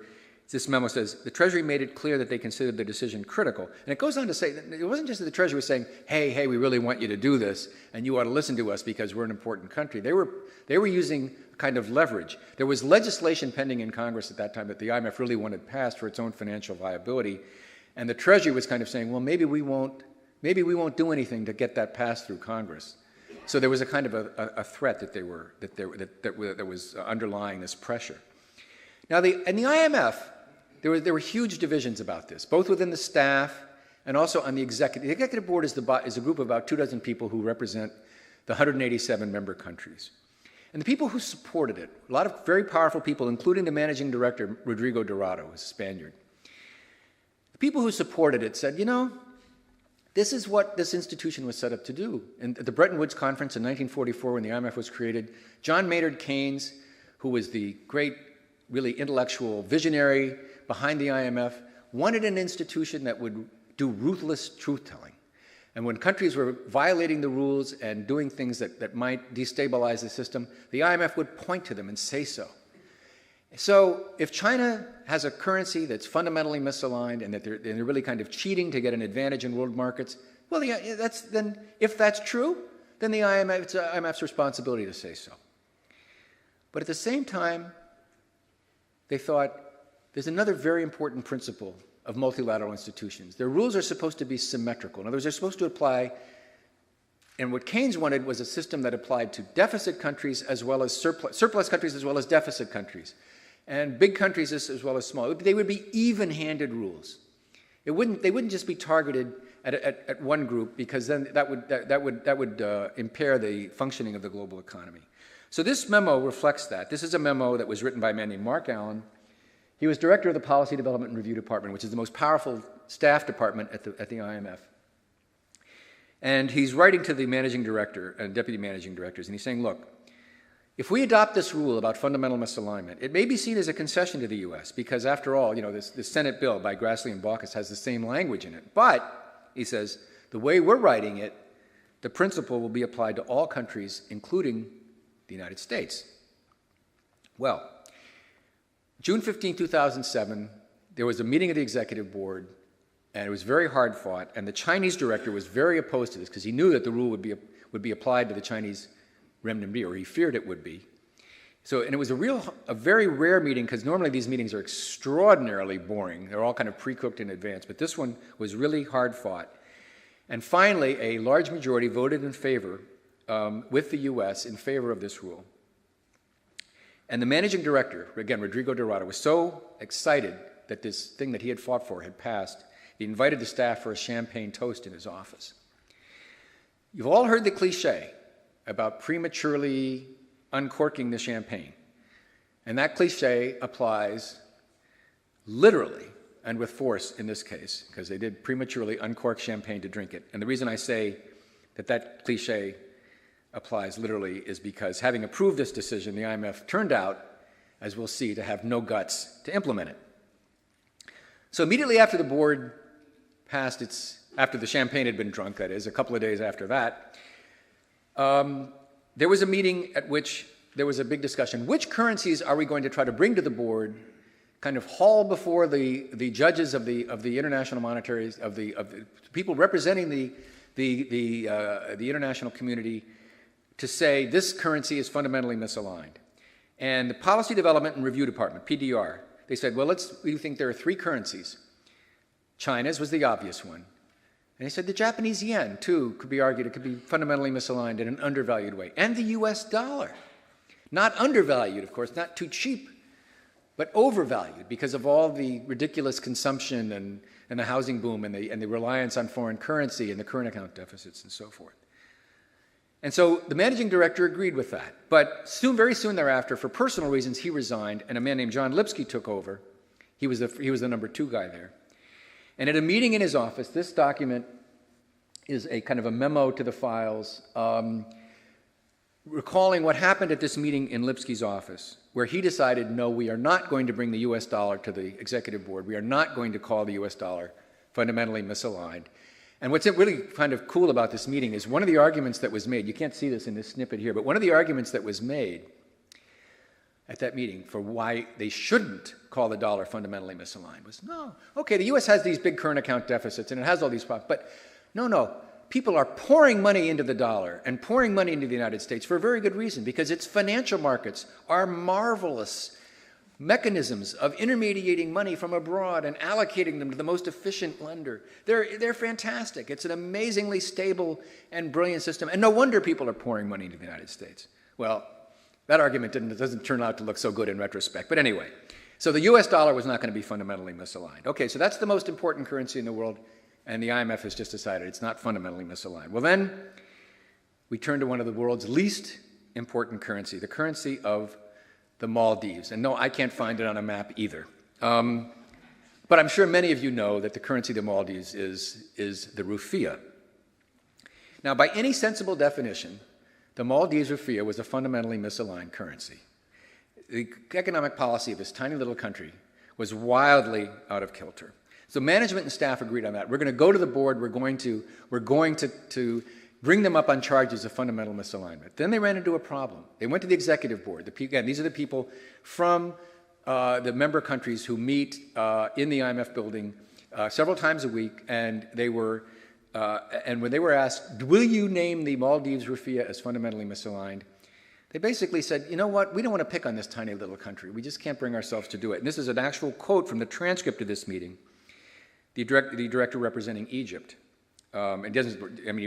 S2: This memo says, the Treasury made it clear that they considered the decision critical. And it goes on to say that it wasn't just that the Treasury was saying, hey, we really want you to do this, and you ought to listen to us because we're an important country. They were using kind of leverage. There was legislation pending in Congress at that time that the IMF really wanted passed for its own financial viability. And the Treasury was kind of saying, well, maybe we won't do anything to get that passed through Congress. So there was a kind of a threat that was underlying this pressure. Now, in the IMF, there were huge divisions about this, both within the staff and also on the executive. The executive board is a group of about 24 people who represent the 187 member countries. And the people who supported it, a lot of very powerful people, including the managing director, Rodrigo Dorado, who's a Spaniard. The people who supported it said, this is what this institution was set up to do. And at the Bretton Woods Conference in 1944, when the IMF was created, John Maynard Keynes, who was the great, really intellectual visionary behind the IMF, wanted an institution that would do ruthless truth-telling. And when countries were violating the rules and doing things that might destabilize the system, the IMF would point to them and say so. So if China has a currency that's fundamentally misaligned and that they're really kind of cheating to get an advantage in world markets, well, if that's true, then it's the IMF's responsibility to say so. But at the same time, they thought there's another very important principle of multilateral institutions. Their rules are supposed to be symmetrical. In other words, they're supposed to apply, and what Keynes wanted was a system that applied to deficit countries as well as surplus countries as well as deficit countries, and big countries as well as small. They would be even-handed rules. They wouldn't just be targeted at one group, because then that would impair the functioning of the global economy. So this memo reflects that. This is a memo that was written by a man named Mark Allen. He was director of the Policy Development and Review Department, which is the most powerful staff department at the IMF. And he's writing to the managing director and deputy managing directors, and he's saying, look, if we adopt this rule about fundamental misalignment, it may be seen as a concession to the U.S., because after all, this Senate bill by Grassley and Baucus has the same language in it. But, he says, the way we're writing it, the principle will be applied to all countries, including the United States. Well, June 15, 2007, there was a meeting of the executive board, and it was very hard fought, and the Chinese director was very opposed to this because he knew that the rule would be applied to the Chinese renminbi, or he feared it would be. And it was a very rare meeting, because normally these meetings are extraordinarily boring. They're all kind of pre-cooked in advance, but this one was really hard fought. And finally, a large majority voted in favor, with the U.S., in favor of this rule. And the managing director, again, Rodrigo Dorado, was so excited that this thing that he had fought for had passed, he invited the staff for a champagne toast in his office. You've all heard the cliche about prematurely uncorking the champagne. And that cliche applies literally and with force in this case, because they did prematurely uncork champagne to drink it. And the reason I say that that cliche applies literally is because having approved this decision, the IMF turned out, as we'll see, to have no guts to implement it. So immediately after the board passed after the champagne had been drunk, that is, a couple of days after that, there was a meeting at which there was a big discussion. Which currencies are we going to try to bring to the board, kind of haul before the judges of the international monetary, of the people representing the international community, to say this currency is fundamentally misaligned? And the Policy Development and Review Department, PDR, they said, well, we think there are three currencies. China's was the obvious one. And they said the Japanese yen, too, could be argued. It could be fundamentally misaligned in an undervalued way. And the US dollar. Not undervalued, of course, not too cheap, but overvalued because of all the ridiculous consumption and the housing boom and the reliance on foreign currency and the current account deficits and so forth. And so the managing director agreed with that. But very soon thereafter, for personal reasons, he resigned, and a man named John Lipsky took over. He was the number 2 guy there. And at a meeting in his office, this document is a kind of a memo to the files, recalling what happened at this meeting in Lipsky's office, where he decided, no, we are not going to bring the US dollar to the executive board. We are not going to call the US dollar fundamentally misaligned. And what's really kind of cool about this meeting is one of the arguments that was made, you can't see this in this snippet here, but one of the arguments that was made at that meeting for why they shouldn't call the dollar fundamentally misaligned was, no, okay, the US has these big current account deficits and it has all these problems, but no, people are pouring money into the dollar and pouring money into the United States for a very good reason, because its financial markets are marvelous mechanisms of intermediating money from abroad and allocating them to the most efficient lender. They're fantastic. It's an amazingly stable and brilliant system, and no wonder people are pouring money into the United States. Well, that argument doesn't turn out to look so good in retrospect, but anyway. So the US dollar was not going to be fundamentally misaligned. Okay, so that's the most important currency in the world, and the IMF has just decided it's not fundamentally misaligned. Well then, we turn to one of the world's least important currency, the currency of the Maldives. And no, I can't find it on a map either. But I'm sure many of you know that the currency of the Maldives is the rufiya. Now, by any sensible definition, the Maldives rufiya was a fundamentally misaligned currency. The economic policy of this tiny little country was wildly out of kilter. So management and staff agreed on that. We're going to go to the board. We're going to bring them up on charges of fundamental misalignment. Then they ran into a problem. They went to the executive board. Again, these are the people from the member countries who meet in the IMF building several times a week, and and when they were asked, will you name the Maldives rufiya as fundamentally misaligned, they basically said, you know what, we don't want to pick on this tiny little country. We just can't bring ourselves to do it. And this is an actual quote from the transcript of this meeting. The director representing Egypt, he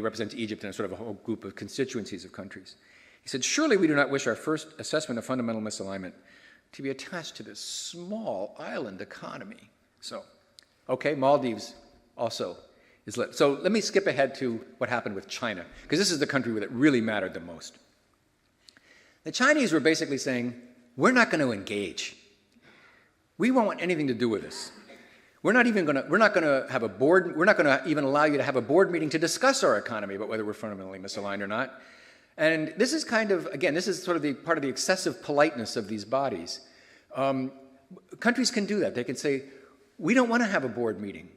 S2: represents Egypt in a sort of a whole group of constituencies of countries. He said, surely we do not wish our first assessment of fundamental misalignment to be attached to this small island economy. So, okay, Maldives also is lit. So let me skip ahead to what happened with China, because this is the country that really mattered the most. The Chinese were basically saying, we're not going to engage. We won't want anything to do with this. We're not going to have a board, we're not going to even allow you to have a board meeting to discuss our economy about whether we're fundamentally misaligned or not. And this is kind of, again, this is sort of part of the excessive politeness of these bodies. Countries can do that. They can say, we don't want to have a board meeting.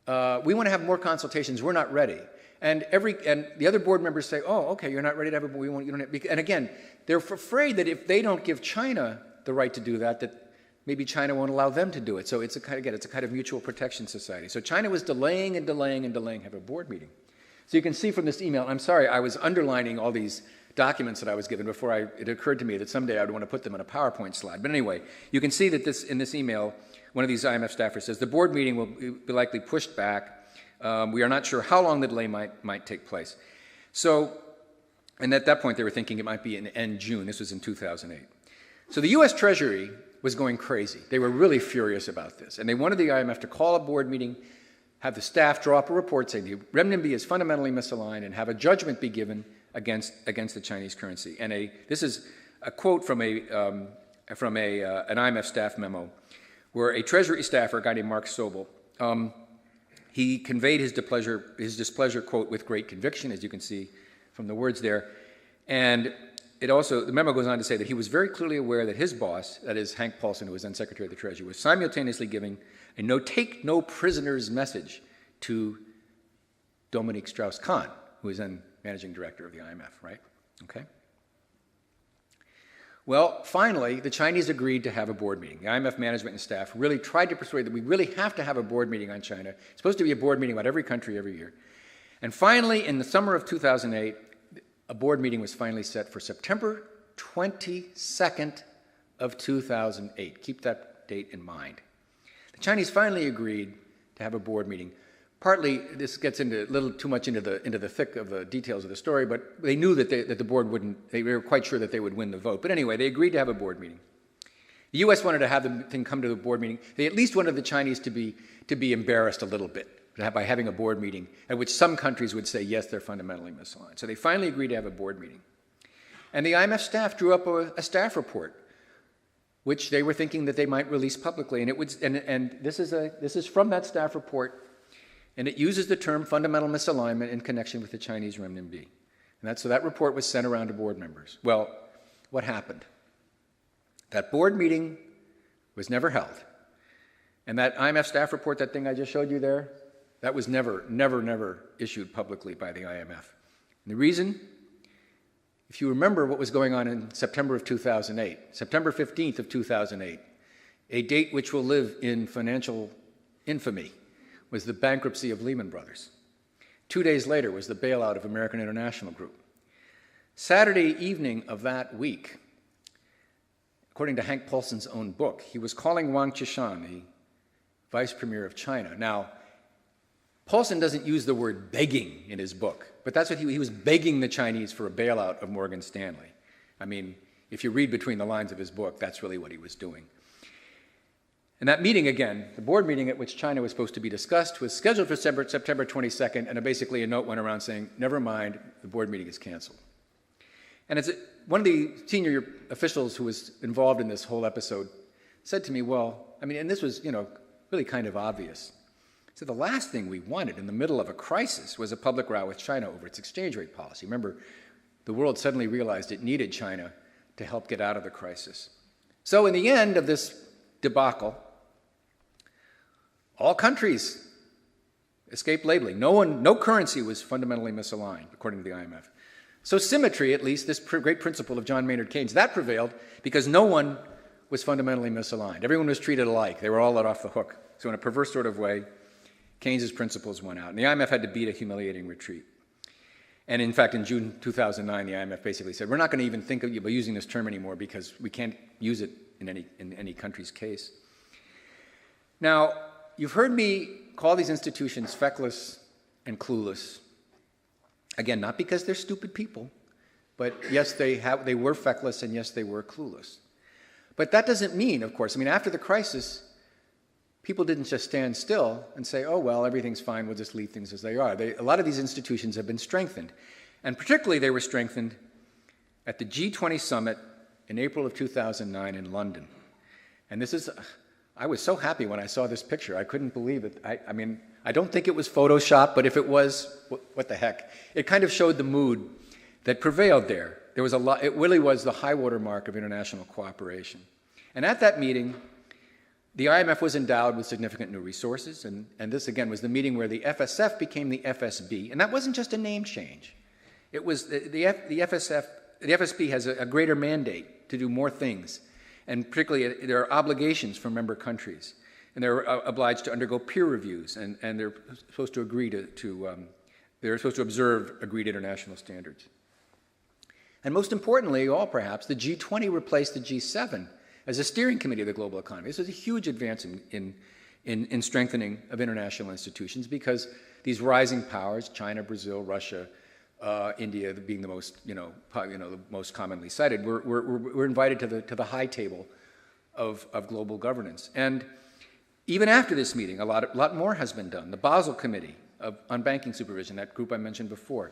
S2: We want to have more consultations. We're not ready. And the other board members say, oh, okay, you're not ready to have a board. And again, they're afraid that if they don't give China the right to do that, that maybe China won't allow them to do it. So it's a kind of mutual protection society. So China was delaying and delaying and delaying having a board meeting. So you can see from this email, I'm sorry, I was underlining all these documents that I was given before it occurred to me that someday I'd want to put them on a PowerPoint slide. But anyway, you can see that in this email, one of these IMF staffers says, the board meeting will be likely pushed back. We are not sure how long the delay might take place. So, and at that point they were thinking it might be in end June. This was in 2008. So the US Treasury was going crazy. They were really furious about this. And they wanted the IMF to call a board meeting, have the staff draw up a report saying the renminbi is fundamentally misaligned, and have a judgment be given against the Chinese currency. And this is a quote from an IMF staff memo, where a Treasury staffer, a guy named Mark Sobel, he conveyed his displeasure, quote, with great conviction, as you can see from the words there. And it also, the memo goes on to say that he was very clearly aware that his boss, that is Hank Paulson, who was then Secretary of the Treasury, was simultaneously giving a take no prisoners message to Dominique Strauss-Kahn, who was then Managing Director of the IMF, right? Okay. Well, finally, the Chinese agreed to have a board meeting. The IMF management and staff really tried to persuade that we really have to have a board meeting on China. It's supposed to be a board meeting about every country every year. And finally, in the summer of 2008, a board meeting was finally set for September 22nd of 2008. Keep that date in mind. The Chinese finally agreed to have a board meeting. Partly, this gets into a little too much into the thick of the details of the story, but they knew that the board wouldn't, they were quite sure that they would win the vote. But anyway, they agreed to have a board meeting. The U.S. wanted to have the thing come to the board meeting. They at least wanted the Chinese to be embarrassed a little bit by having a board meeting at which some countries would say, yes, they're fundamentally misaligned. So they finally agreed to have a board meeting. And the IMF staff drew up a staff report, which they were thinking that they might release publicly. And it would, and this is from that staff report. And it uses the term fundamental misalignment in connection with the Chinese renminbi. And so that report was sent around to board members. Well, what happened? That board meeting was never held. And that IMF staff report, that thing I just showed you there, that was never issued publicly by the IMF. And the reason? If you remember what was going on in September of 2008, September 15th of 2008, a date which will live in financial infamy, was the bankruptcy of Lehman Brothers. 2 days later was the bailout of American International Group. Saturday evening of that week, according to Hank Paulson's own book, he was calling Wang Qishan, the vice premier of China. Now, Paulson doesn't use the word begging in his book, but that's what he was begging the Chinese for a bailout of Morgan Stanley. I mean, if you read between the lines of his book, that's really what he was doing. And that meeting again, the board meeting at which China was supposed to be discussed, was scheduled for September 22nd, and basically a note went around saying, never mind, the board meeting is canceled. And one of the senior officials who was involved in this whole episode said to me, well, I mean, and this was, really kind of obvious. He said, the last thing we wanted in the middle of a crisis was a public row with China over its exchange rate policy. Remember, the world suddenly realized it needed China to help get out of the crisis. So in the end of this debacle, all countries escaped labeling. No currency was fundamentally misaligned, according to the IMF. So symmetry, at least, this great principle of John Maynard Keynes, that prevailed because no one was fundamentally misaligned. Everyone was treated alike. They were all let off the hook. So in a perverse sort of way, Keynes's principles went out. And the IMF had to beat a humiliating retreat. And in fact, in June 2009, the IMF basically said, we're not going to even think of using this term anymore because we can't use it in any country's case. Now, you've heard me call these institutions feckless and clueless. Again, not because they're stupid people, but yes, they were feckless, and yes, they were clueless. But that doesn't mean, of course, after the crisis, people didn't just stand still and say, oh, well, everything's fine, we'll just leave things as they are. A lot of these institutions have been strengthened. And particularly they were strengthened at the G20 summit in April of 2009 in London. And I was so happy when I saw this picture. I couldn't believe it. I don't think it was Photoshopped, but if it was, what the heck? It kind of showed the mood that prevailed there. There was it really was the high water mark of international cooperation. And at that meeting, the IMF was endowed with significant new resources, and this again was the meeting where the FSF became the FSB, and that wasn't just a name change. It was the FSB has a greater mandate to do more things, and particularly there are obligations from member countries, and they're obliged to undergo peer reviews, and they're supposed to agree they're supposed to observe agreed international standards. And most importantly, perhaps, the G20 replaced the G7 as a steering committee of the global economy. This is a huge advance in strengthening of international institutions because these rising powers, China, Brazil, Russia, India being the most, the most commonly cited, were invited to the high table of global governance. And even after this meeting, a lot more has been done. The Basel Committee on Banking Supervision, that group I mentioned before,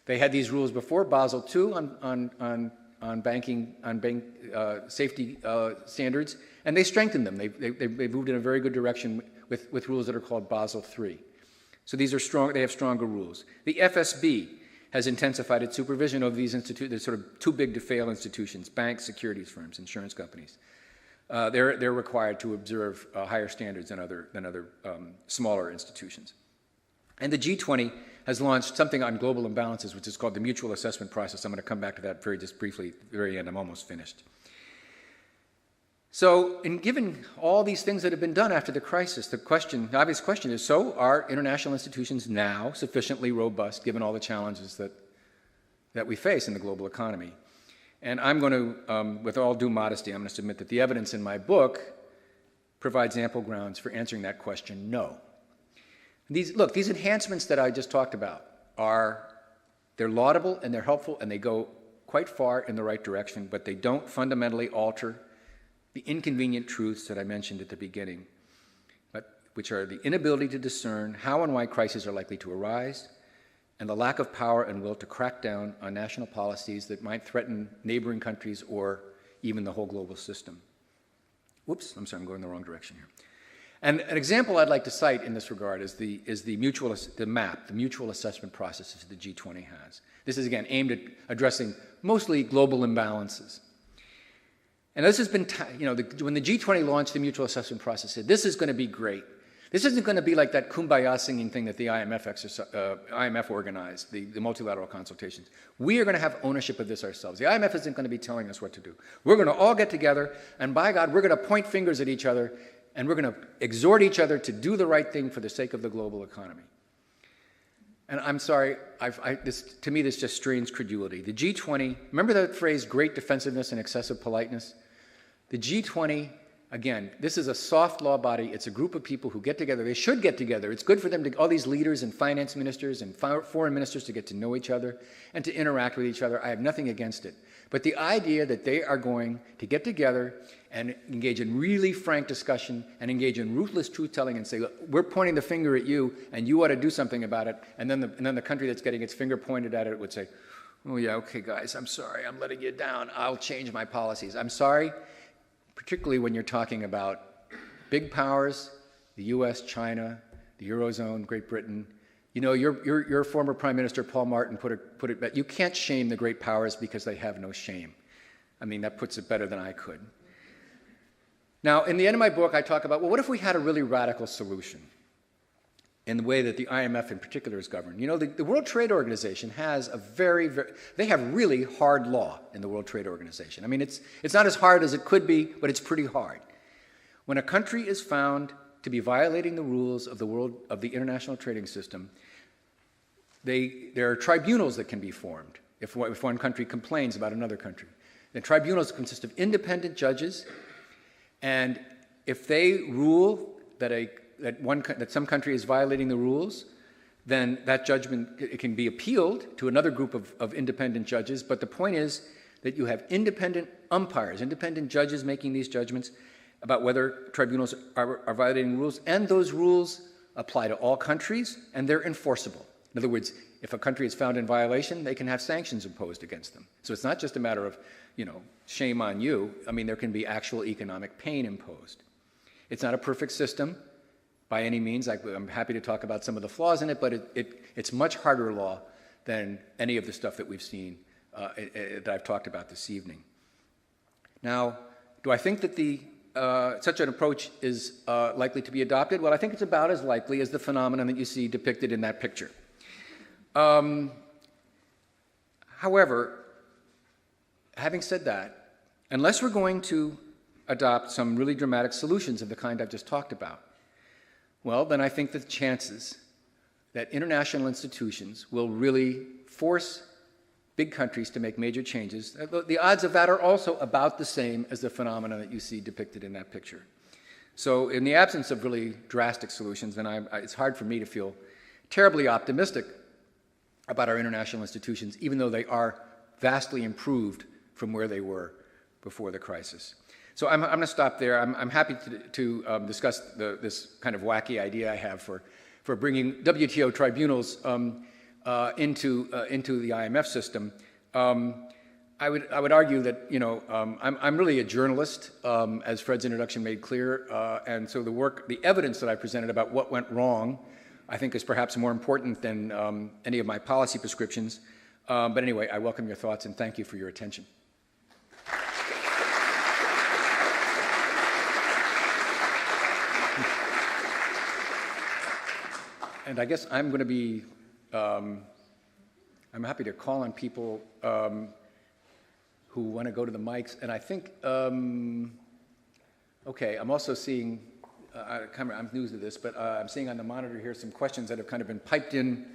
S2: they had these rules before Basel II on bank safety standards, and they strengthened them. They moved in a very good direction with rules that are called Basel III. So these are strong. They have stronger rules. The FSB has intensified its supervision of these institutions. They're sort of too big to fail institutions: banks, securities firms, insurance companies. They're required to observe higher standards than other smaller institutions. And the G20 has launched something on global imbalances, which is called the mutual assessment process. I'm going to come back to that just briefly at the very end. I'm almost finished. So, given all these things that have been done after the crisis, the obvious question is, so are international institutions now sufficiently robust given all the challenges that we face in the global economy? And I'm going to, with all due modesty, I'm going to submit that the evidence in my book provides ample grounds for answering that question, no. These enhancements that I just talked about they're laudable and they're helpful and they go quite far in the right direction, but they don't fundamentally alter the inconvenient truths that I mentioned at the beginning, which are the inability to discern how and why crises are likely to arise, and the lack of power and will to crack down on national policies that might threaten neighboring countries or even the whole global system. Whoops, I'm sorry, I'm going the wrong direction here. And an example I'd like to cite in this regard is the mutual assessment processes the G20 has. This is, again, aimed at addressing mostly global imbalances. And this has been, when the G20 launched the mutual assessment process, said, this is going to be great. This isn't going to be like that kumbaya singing thing that the IMF organized, the multilateral consultations. We are going to have ownership of this ourselves. The IMF isn't going to be telling us what to do. We're going to all get together, and by God, we're going to point fingers at each other, and we're going to exhort each other to do the right thing for the sake of the global economy. And I'm sorry, to me this just strains credulity. The G20, remember that phrase, great defensiveness and excessive politeness? The G20, again, this is a soft law body. It's a group of people who get together. They should get together. It's good for them all these leaders and finance ministers and foreign ministers to get to know each other and to interact with each other. I have nothing against it. But the idea that they are going to get together and engage in really frank discussion and engage in ruthless truth-telling and say, look, we're pointing the finger at you and you ought to do something about it, and then the country that's getting its finger pointed at it would say, oh yeah, okay guys, I'm sorry, I'm letting you down, I'll change my policies. I'm sorry, particularly when you're talking about big powers, the US, China, the Eurozone, Great Britain. You know, your former Prime Minister, Paul Martin, put it better. You can't shame the great powers because they have no shame. I mean, that puts it better than I could. Now, in the end of my book, I talk about, well, what if we had a really radical solution in the way that the IMF in particular is governed? You know, the World Trade Organization has they have really hard law in the World Trade Organization. I mean, it's not as hard as it could be, but it's pretty hard. When a country is found to be violating the rules of the international trading system, there are tribunals that can be formed if one country complains about another country. The tribunals consist of independent judges, and if they rule that some country is violating the rules, then that judgment it can be appealed to another group of independent judges. But the point is that you have independent umpires, independent judges making these judgments about whether tribunals are violating rules, and those rules apply to all countries, and they're enforceable. In other words, if a country is found in violation, they can have sanctions imposed against them. So it's not just a matter of, shame on you. I mean, there can be actual economic pain imposed. It's not a perfect system by any means. I'm happy to talk about some of the flaws in it, but it's much harder law than any of the stuff that we've seen that I've talked about this evening. Now, do I think that such an approach is likely to be adopted? Well, I think it's about as likely as the phenomenon that you see depicted in that picture. However, having said that, unless we're going to adopt some really dramatic solutions of the kind I've just talked about, well, then I think the chances that international institutions will really force big countries to make major changes, the odds of that are also about the same as the phenomena that you see depicted in that picture. So in the absence of really drastic solutions, then it's hard for me to feel terribly optimistic about our international institutions, even though they are vastly improved from where they were before the crisis. So I'm going to stop there. I'm happy to discuss this kind of wacky idea I have for bringing WTO tribunals into the IMF system. I would argue that, I'm really a journalist, as Fred's introduction made clear, and so the evidence that I presented about what went wrong, I think is perhaps more important than any of my policy prescriptions. But anyway, I welcome your thoughts and thank you for your attention. And I guess I'm going to be, I'm happy to call on people who want to go to the mics. And I think, okay, I'm also seeing, I'm new to this, but I'm seeing on the monitor here some questions that have kind of been piped in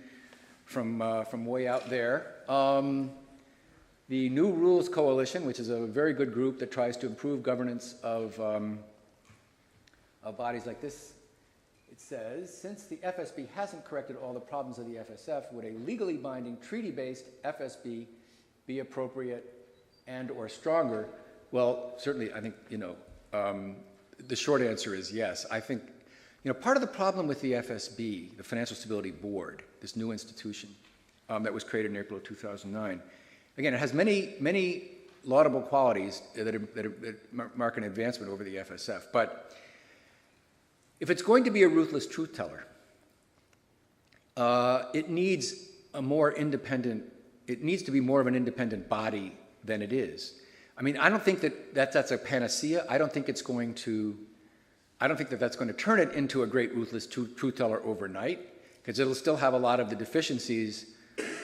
S2: from way out there. The New Rules Coalition, which is a very good group that tries to improve governance of bodies like this, it says, since the FSB hasn't corrected all the problems of the FSF, would a legally binding treaty-based FSB be appropriate and or stronger? Well, certainly, I think, the short answer is yes. I think, part of the problem with the FSB, the Financial Stability Board, this new institution that was created in April of 2009, again, it has many laudable qualities that mark an advancement over the FSF. But if it's going to be a ruthless truth teller, it needs to be more of an independent body than it is. I mean, I don't think that's a panacea. I don't think that's going to turn it into a great ruthless truth teller overnight, because it'll still have a lot of the deficiencies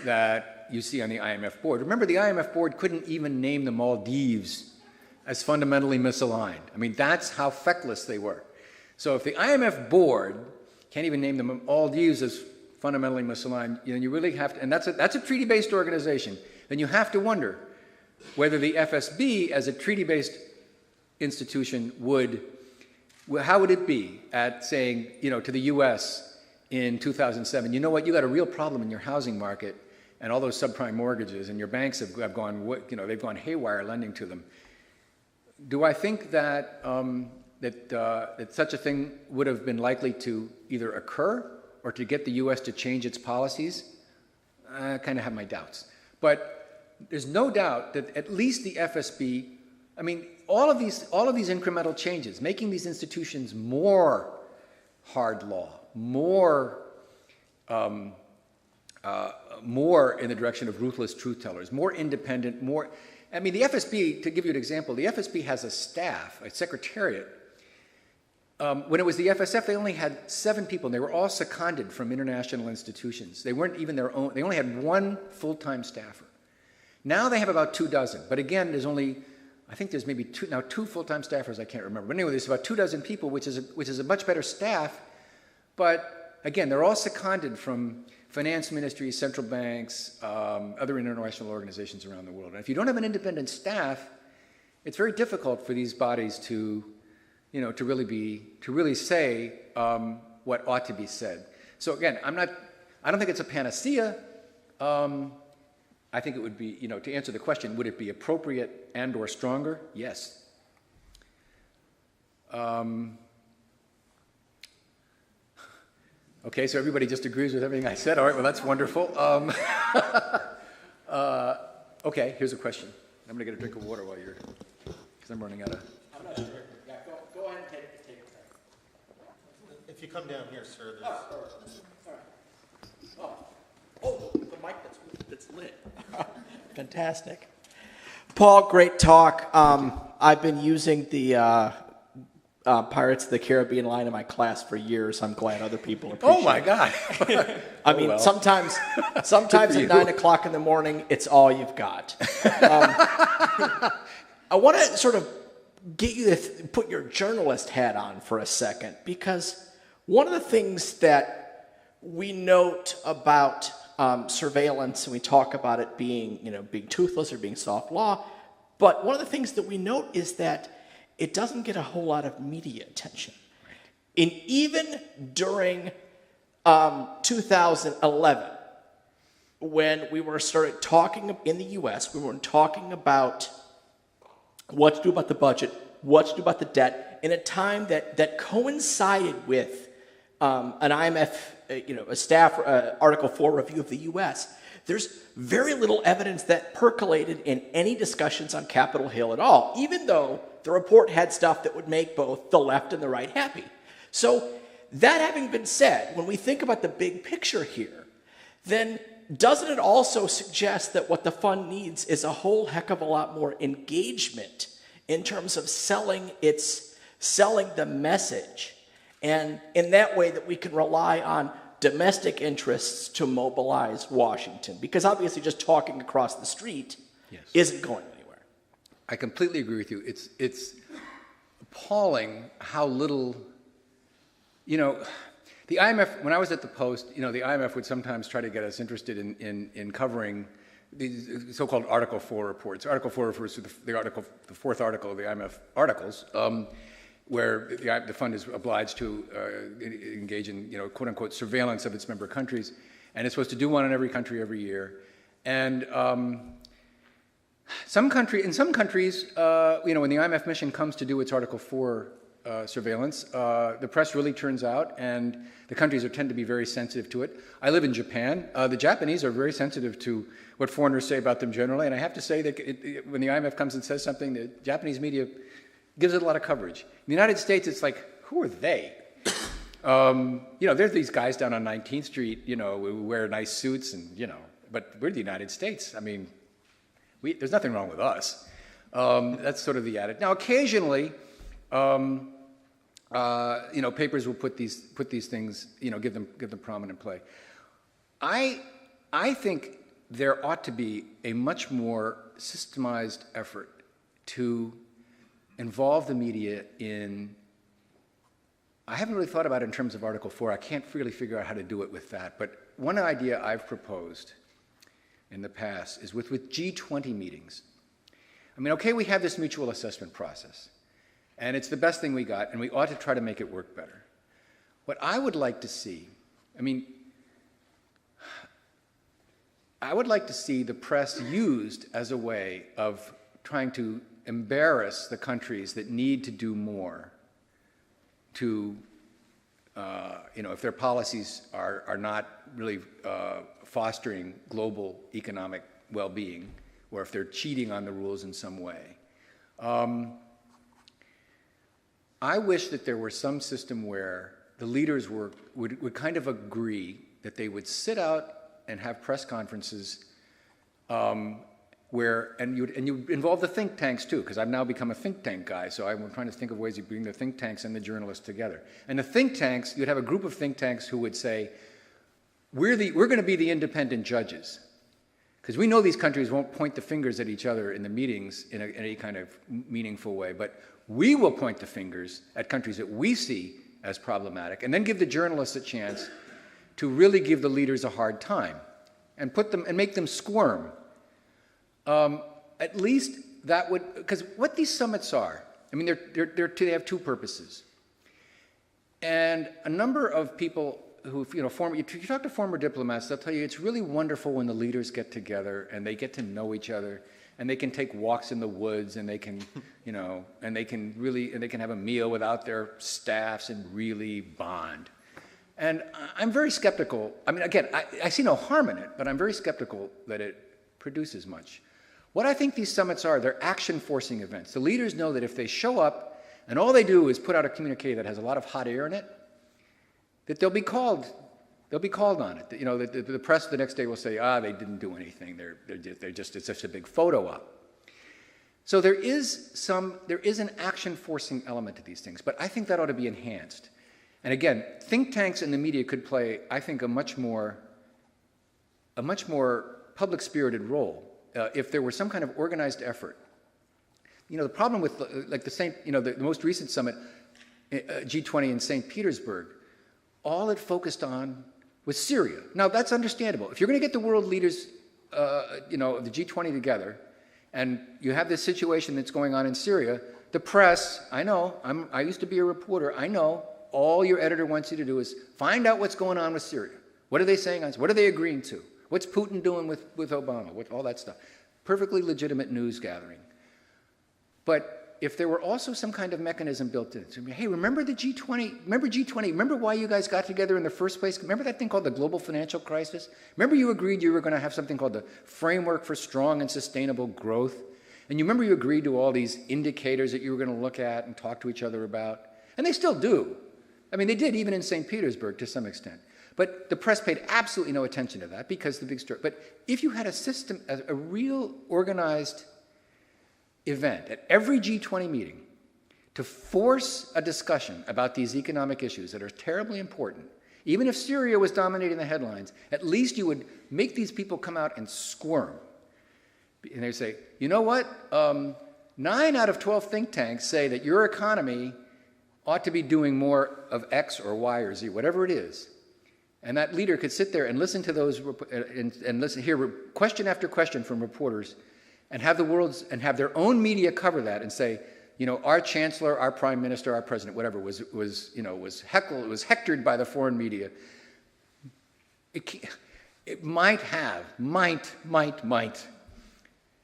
S2: that you see on the IMF board. Remember, the IMF board couldn't even name the Maldives as fundamentally misaligned. I mean, that's how feckless they were. So if the IMF board can't even name the Maldives as fundamentally misaligned, you really have to, and that's a treaty-based organization, then you have to wonder whether the FSB as a treaty-based institution how would it be at saying, to the US in 2007, you know what, you got a real problem in your housing market and all those subprime mortgages, and your banks have gone, they've gone haywire lending to them. Do I think that that such a thing would have been likely to either occur or to get the US to change its policies? I kind of have my doubts. But there's no doubt that at least the FSB, I mean, all of these incremental changes, making these institutions more hard law, more in the direction of ruthless truth tellers, more independent, more. I mean, the FSB, to give you an example, the FSB has a staff, a secretariat. When it was the FSF, they only had 7 people, and they were all seconded from international institutions. They weren't even their own. They only had 1 full-time staffer. Now they have about 24, but again, there's only, I think there's maybe 2 full-time staffers, I can't remember. But anyway, there's about 24 people, which is a much better staff, but again, they're all seconded from finance ministries, central banks, other international organizations around the world. And if you don't have an independent staff, it's very difficult for these bodies to really say what ought to be said. So again, I don't think it's a panacea. I think it would be, to answer the question, would it be appropriate and or stronger? Yes. Okay, so everybody just agrees with everything I said. All right, well, that's wonderful. Okay, here's a question. I'm going to get a drink of water while you're, because I'm running out of.
S3: I'm not sure. Yeah, go ahead and take it.
S1: If you come down here, sir, there's...
S3: All right. Oh, the mic that's lit. Fantastic. Paul, great talk. I've been using the Pirates of the Caribbean line in my class for years. I'm glad other people appreciate it.
S2: Oh my God.
S3: I mean, sometimes at 9 o'clock in the morning, it's all you've got. I want to sort of get you to put your journalist hat on for a second, because one of the things that we note about surveillance, and we talk about it being, being toothless or being soft law, but one of the things that we note is that it doesn't get a whole lot of media attention. And even during 2011, when we started talking in the US, we were talking about what to do about the budget, what to do about the debt, in a time that coincided with an IMF, a staff Article 4 review of the US. there's very little evidence that percolated in any discussions on Capitol Hill at all, even though the report had stuff that would make both the left and the right happy. So that having been said, when we think about the big picture here, then doesn't it also suggest that what the fund needs is a whole heck of a lot more engagement in terms of selling the message, and in that way that we can rely on domestic interests to mobilize Washington? Because obviously just talking across the street isn't going anywhere.
S2: I completely agree with you. It's appalling how little, the IMF, when I was at the Post, the IMF would sometimes try to get us interested in covering these so-called Article 4 reports. Article 4 refers to the fourth article of the IMF articles, where the fund is obliged to engage in, quote-unquote, surveillance of its member countries, and it's supposed to do one in every country every year. And in some countries, when the IMF mission comes to do its Article 4 surveillance, the press really turns out, and the countries tend to be very sensitive to it. I live in Japan. The Japanese are very sensitive to what foreigners say about them generally, and I have to say that when the IMF comes and says something, the Japanese media gives it a lot of coverage. In the United States, it's like, who are they? There's these guys down on 19th Street, who wear nice suits, and, but we're the United States. I mean, there's nothing wrong with us. That's sort of the attitude. Now, occasionally, papers will put these things, give them prominent play. I think there ought to be a much more systemized effort to involve the media in, I haven't really thought about it in terms of Article 4. I can't really figure out how to do it with that. But one idea I've proposed in the past is with G20 meetings. I mean, okay, we have this mutual assessment process, and it's the best thing we got, and we ought to try to make it work better. What I would like to see, I would like to see the press used as a way of trying to embarrass the countries that need to do more to, if their policies are not really fostering global economic well-being, or if they're cheating on the rules in some way. I wish that there were some system where the leaders would kind of agree that they would sit out and have press conferences and you involve the think tanks too, because I've now become a think tank guy, so I'm trying to think of ways you bring the think tanks and the journalists together. And the think tanks, you'd have a group of think tanks who would say, we're going to be the independent judges, because we know these countries won't point the fingers at each other in the meetings in any kind of meaningful way, but we will point the fingers at countries that we see as problematic, and then give the journalists a chance to really give the leaders a hard time and make them squirm. At least that would, because what these summits are, they have two purposes. And a number of people who, if you talk to former diplomats, they'll tell you it's really wonderful when the leaders get together and they get to know each other, and they can take walks in the woods, and they can, and they can have a meal without their staffs and really bond. And I'm very skeptical. Again, I see no harm in it, but I'm very skeptical that it produces much. What I think these summits are, they're action-forcing events. The leaders know that if they show up and all they do is put out a communique that has a lot of hot air in it, that they'll be called on it. The press the next day will say, they didn't do anything. It's just a big photo op. So there is an action-forcing element to these things, but I think that ought to be enhanced. And again, think tanks and the media could play, I think, a much more public-spirited role if there were some kind of organized effort. The problem with the most recent summit, G20 in St. Petersburg, all it focused on was Syria. Now, that's understandable. If you're going to get the world leaders, of the G20 together, and you have this situation that's going on in Syria, the press, I used to be a reporter, I know, all your editor wants you to do is find out what's going on with Syria. What are they saying? What are they agreeing to? What's Putin doing with Obama? All that stuff. Perfectly legitimate news gathering. But But if there were also some kind of mechanism built in, so, hey, remember the G20? Remember G20? Remember why you guys got together in the first place? Remember that thing called the global financial crisis? Remember you agreed you were going to have something called the framework for strong and sustainable growth? And you remember you agreed to all these indicators that you were going to look at and talk to each other about? And they still do. I mean, they did even in St. Petersburg to some extent. But the press paid absolutely no attention to that because the big story. But if you had a system, a real organized event at every G20 meeting to force a discussion about these economic issues that are terribly important, even if Syria was dominating the headlines, at least you would make these people come out and squirm. And they say, you know what? 9 out of 12 think tanks say that your economy ought to be doing more of X or Y or Z, whatever it is. And that leader could sit there and listen to those and listen, hear question after question from reporters, and have their own media cover that and say, you know, our chancellor, our prime minister, our president, whatever, was hectored by the foreign media. It might.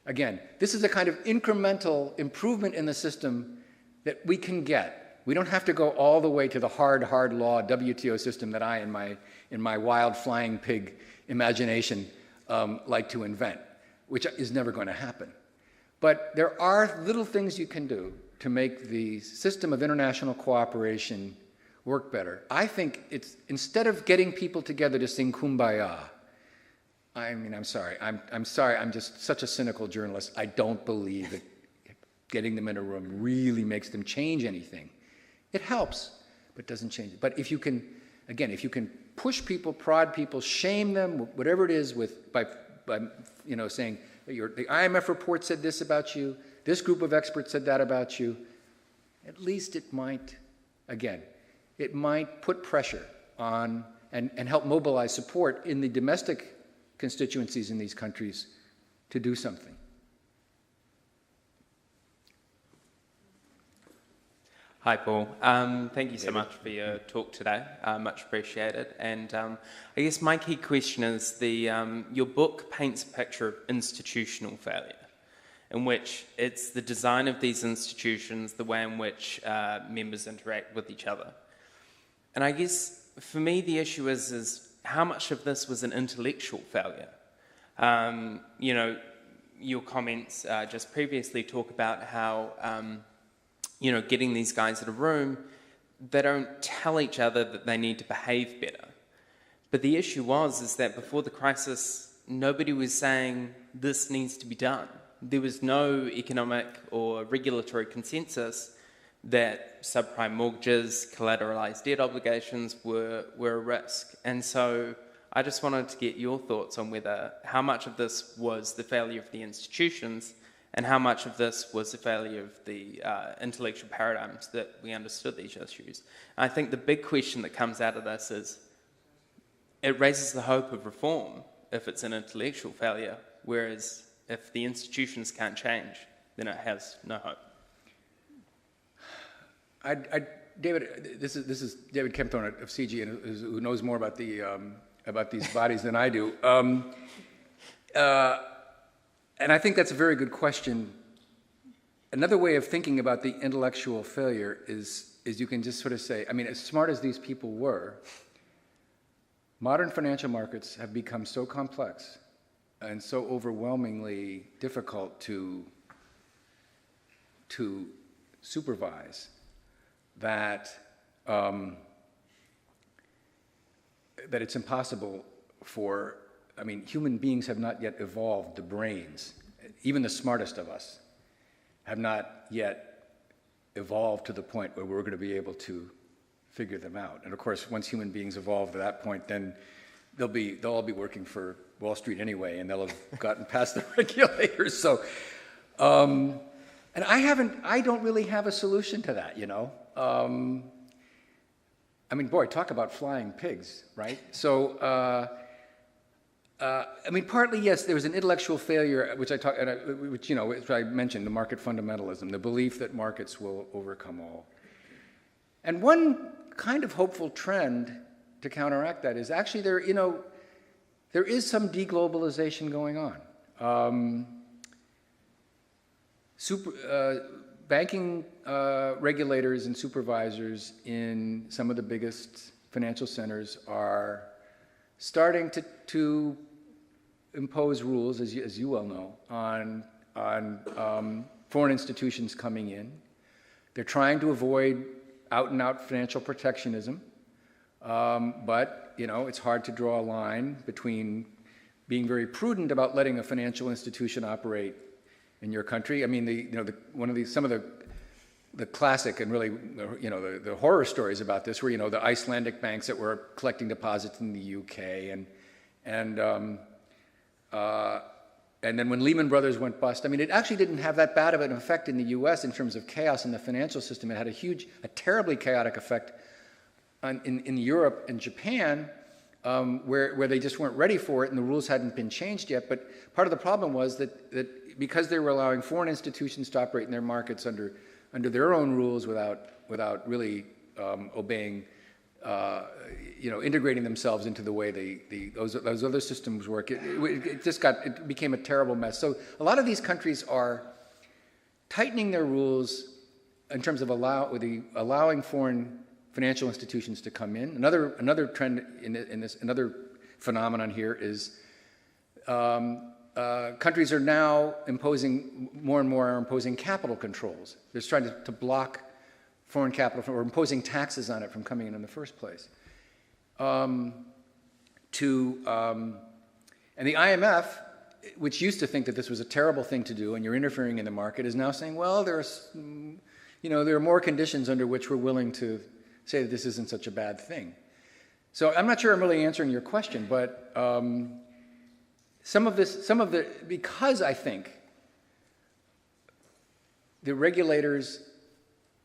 S2: Again, this is a kind of incremental improvement in the system that we can get. We don't have to go all the way to the hard law WTO system that I, in my wild flying pig imagination, like to invent, which is never going to happen. But there are little things you can do to make the system of international cooperation work better. I think it's, instead of getting people together to sing Kumbaya, I mean, I'm sorry, I'm just such a cynical journalist. I don't believe that getting them in a room really makes them change anything. It helps, but doesn't change it. But if you can, again, if you can push people, prod people, shame them, whatever it is, by you know, saying, the IMF report said this about you, this group of experts said that about you, at least it might, again, it might put pressure on and help mobilize support in the domestic constituencies in these countries to do something.
S4: Hi, Paul. Thank you so much for your talk today. Much appreciated. And I guess my key question is your book paints a picture of institutional failure, in which it's the design of these institutions, the way in which members interact with each other. And I guess for me the issue is how much of this was an intellectual failure. You know, your comments just previously talk about how you know, getting these guys in a room, they don't tell each other that they need to behave better. But the issue is that before the crisis, nobody was saying this needs to be done. There was no economic or regulatory consensus that subprime mortgages, collateralized debt obligations were a risk. And so I just wanted to get your thoughts on how much of this was the failure of the institutions and how much of this was the failure of the intellectual paradigms that we understood these issues. And I think the big question that comes out of this is it raises the hope of reform if it's an intellectual failure, whereas if the institutions can't change, then it has no hope.
S2: David, this is David Kempthorne of CIGI, who knows more about these bodies than I do. And I think that's a very good question. Another way of thinking about the intellectual failure is you can just sort of say, I mean, as smart as these people were, modern financial markets have become so complex and so overwhelmingly difficult to supervise that that it's impossible for, I mean, human beings have not yet evolved the brains. Even the smartest of us have not yet evolved to the point where we're going to be able to figure them out. And of course, once human beings evolve to that point, then they'll all be working for Wall Street anyway, and they'll have gotten past the regulators. So, and I don't really have a solution to that, you know. I mean, boy, talk about flying pigs, right? So, I mean, partly, yes, there was an intellectual failure, which I mentioned, the market fundamentalism, the belief that markets will overcome all. And one kind of hopeful trend to counteract that is actually there is some deglobalization going on. banking regulators and supervisors in some of the biggest financial centers are starting to impose rules, as you well know, on foreign institutions coming in. They're trying to avoid out-and-out financial protectionism, but it's hard to draw a line between being very prudent about letting a financial institution operate in your country. I mean, some of the classic and really, the horror stories about this were, the Icelandic banks that were collecting deposits in the UK, and then when Lehman Brothers went bust, I mean, it actually didn't have that bad of an effect in the U.S. in terms of chaos in the financial system. It had a terribly chaotic effect in Europe and Japan, where they just weren't ready for it and the rules hadn't been changed yet. But part of the problem was that because they were allowing foreign institutions to operate in their markets under their own rules without really obeying, integrating themselves into the way those other systems work, it became a terrible mess. So a lot of these countries are tightening their rules in terms of allowing foreign financial institutions to come in. Another trend in this, another phenomenon here is countries are now more and more imposing capital controls. They're trying to block foreign capital or imposing taxes on it from coming in the first place. And the IMF, which used to think that this was a terrible thing to do and you're interfering in the market, is now saying, well, there are more conditions under which we're willing to say that this isn't such a bad thing. So I'm not sure I'm really answering your question, but because I think the regulators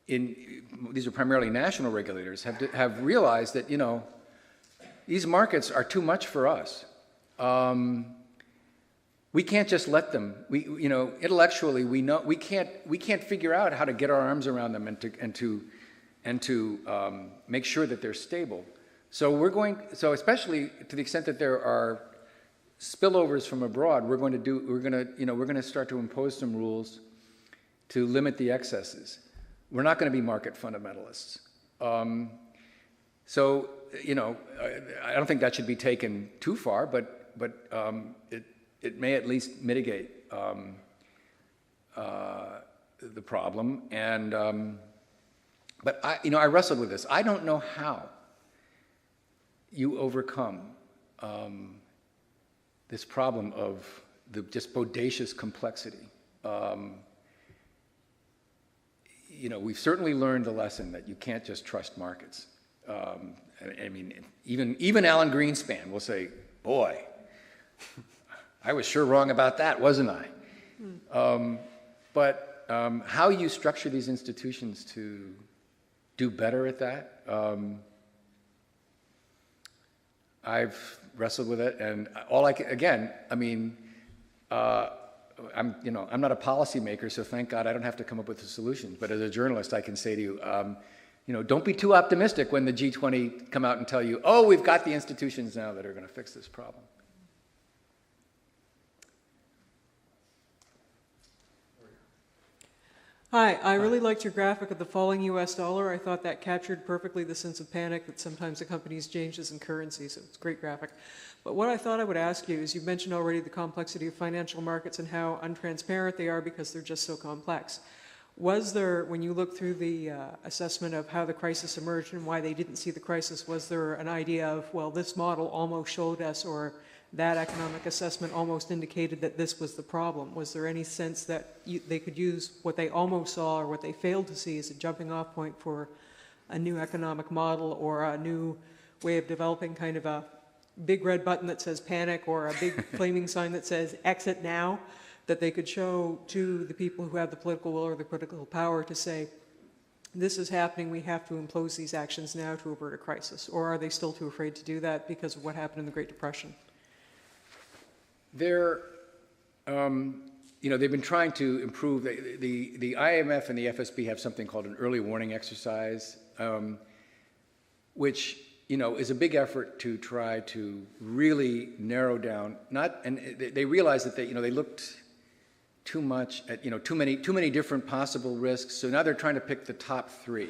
S2: these are primarily national regulators, have realized that, these markets are too much for us. We can't just let them. Intellectually, we know we can't figure out how to get our arms around them and to make sure that they're stable. So especially to the extent that there are spillovers from abroad, we're going to start to impose some rules to limit the excesses. We're not going to be market fundamentalists. So I don't think that should be taken too far, but it may at least mitigate the problem. And but I wrestled with this. I don't know how you overcome this problem of the just bodacious complexity. We've certainly learned the lesson that you can't just trust markets. I mean, even Alan Greenspan will say, "Boy, I was sure wrong about that, wasn't I?" But how you structure these institutions to do better at that, I've wrestled with it, and I'm not a policymaker, so thank God I don't have to come up with the solutions. But as a journalist, I can say to you, don't be too optimistic when the G20 come out and tell you, oh, we've got the institutions now that are going to fix this problem.
S5: Hi, I really liked your graphic of the falling US dollar. I thought that captured perfectly the sense of panic that sometimes accompanies changes in currency, so it's a great graphic. But what I thought I would ask you is, you mentioned already the complexity of financial markets and how untransparent they are because they're just so complex. Was there, when you look through the assessment of how the crisis emerged and why they didn't see the crisis, was there an idea of, well, this model almost showed us, or that economic assessment almost indicated that this was the problem? Was there any sense that they could use what they almost saw or what they failed to see as a jumping off point for a new economic model or a new way of developing, kind of a big red button that says panic or a big flaming sign that says exit now, that they could show to the people who have the political will or the political power to say, this is happening, we have to impose these actions now to avert a crisis? Or are they still too afraid to do that because of what happened in the Great Depression?
S2: They've been trying to improve. The IMF and the FSB have something called an early warning exercise, which is a big effort to try to really narrow down. And they realized that they looked too much, too many different possible risks. So now they're trying to pick the top 3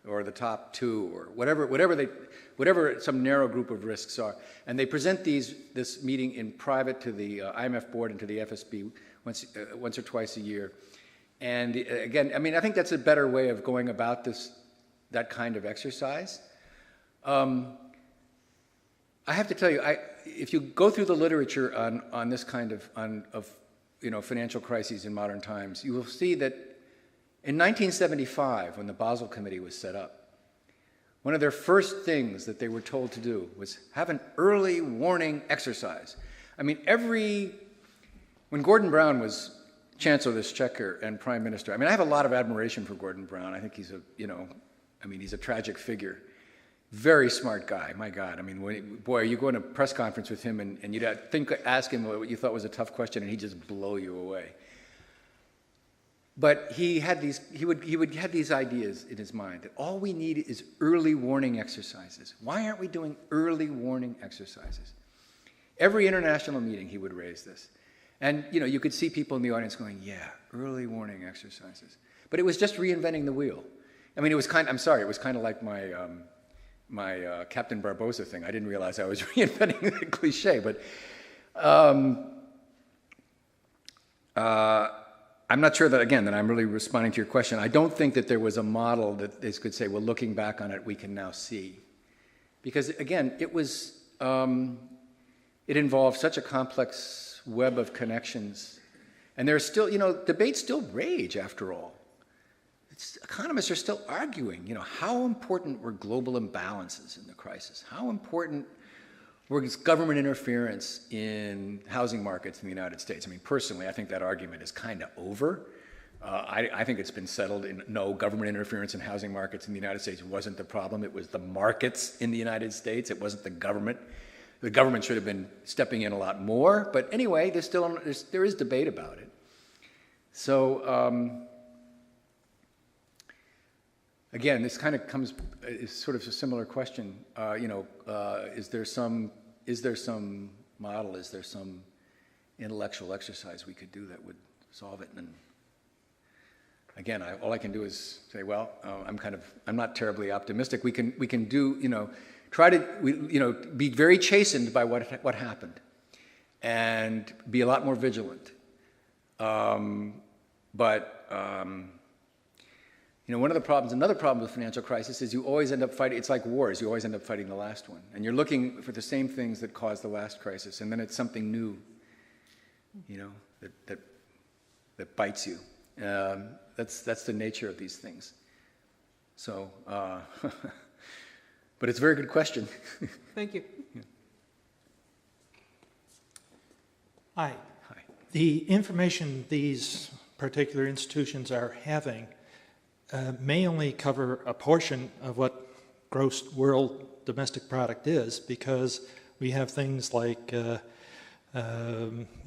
S2: or the top 2 or whatever some narrow group of risks are. And they present this meeting in private to the IMF board and to the FSB once or twice a year. And again, I mean, I think that's a better way of going about that kind of exercise. I have to tell you, if you go through the literature on this kind of financial crises in modern times, you will see that in 1975, when the Basel Committee was set up, one of their first things that they were told to do was have an early warning exercise. I mean, when Gordon Brown was Chancellor of the Exchequer and Prime Minister, I mean, I have a lot of admiration for Gordon Brown. I think he's he's a tragic figure. Very smart guy, my God. I mean, you go in a press conference with him and you'd ask him what you thought was a tough question and he'd just blow you away. But he would have these ideas in his mind that all we need is early warning exercises. Why aren't we doing early warning exercises? Every international meeting he would raise this. And, you could see people in the audience going, yeah, early warning exercises. But it was just reinventing the wheel. I mean, it was kind of like my Captain Barbosa thing. I didn't realize I was reinventing the cliche, but I'm not sure that I'm really responding to your question. I don't think that there was a model that they could say, well, looking back on it, we can now see. Because, again, it involved such a complex web of connections. And there's still, debates still rage, after all. Economists are still arguing, how important were global imbalances in the crisis? How important was government interference in housing markets in the United States? I mean, personally, I think that argument is kind of over. I think it's been settled in no, government interference in housing markets in the United States wasn't the problem. It was the markets in the United States. It wasn't the government. The government should have been stepping in a lot more. But anyway, there is debate about it. So, again, this kind of is sort of a similar question. Is there some model? Is there some intellectual exercise we could do that would solve it? And again, all I can do is say, well, I'm not terribly optimistic. We can do, try to, be very chastened by what happened, and be a lot more vigilant. Another problem with financial crisis is you always end up fighting, it's like wars, you always end up fighting the last one. And you're looking for the same things that caused the last crisis, and then it's something new, that bites you. That's the nature of these things. So, but it's a very good question.
S5: Thank you.
S2: Yeah.
S6: Hi.
S2: Hi.
S6: The information these particular institutions are having may only cover a portion of what gross world domestic product is, because we have things like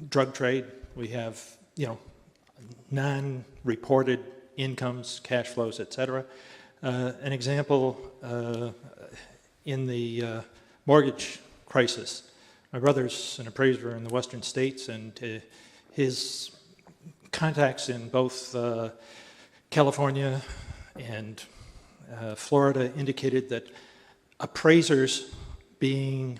S6: drug trade, we have non-reported incomes, cash flows, etc. An example in the mortgage crisis. My brother's an appraiser in the western states, and his contacts in both California and Florida indicated that appraisers getting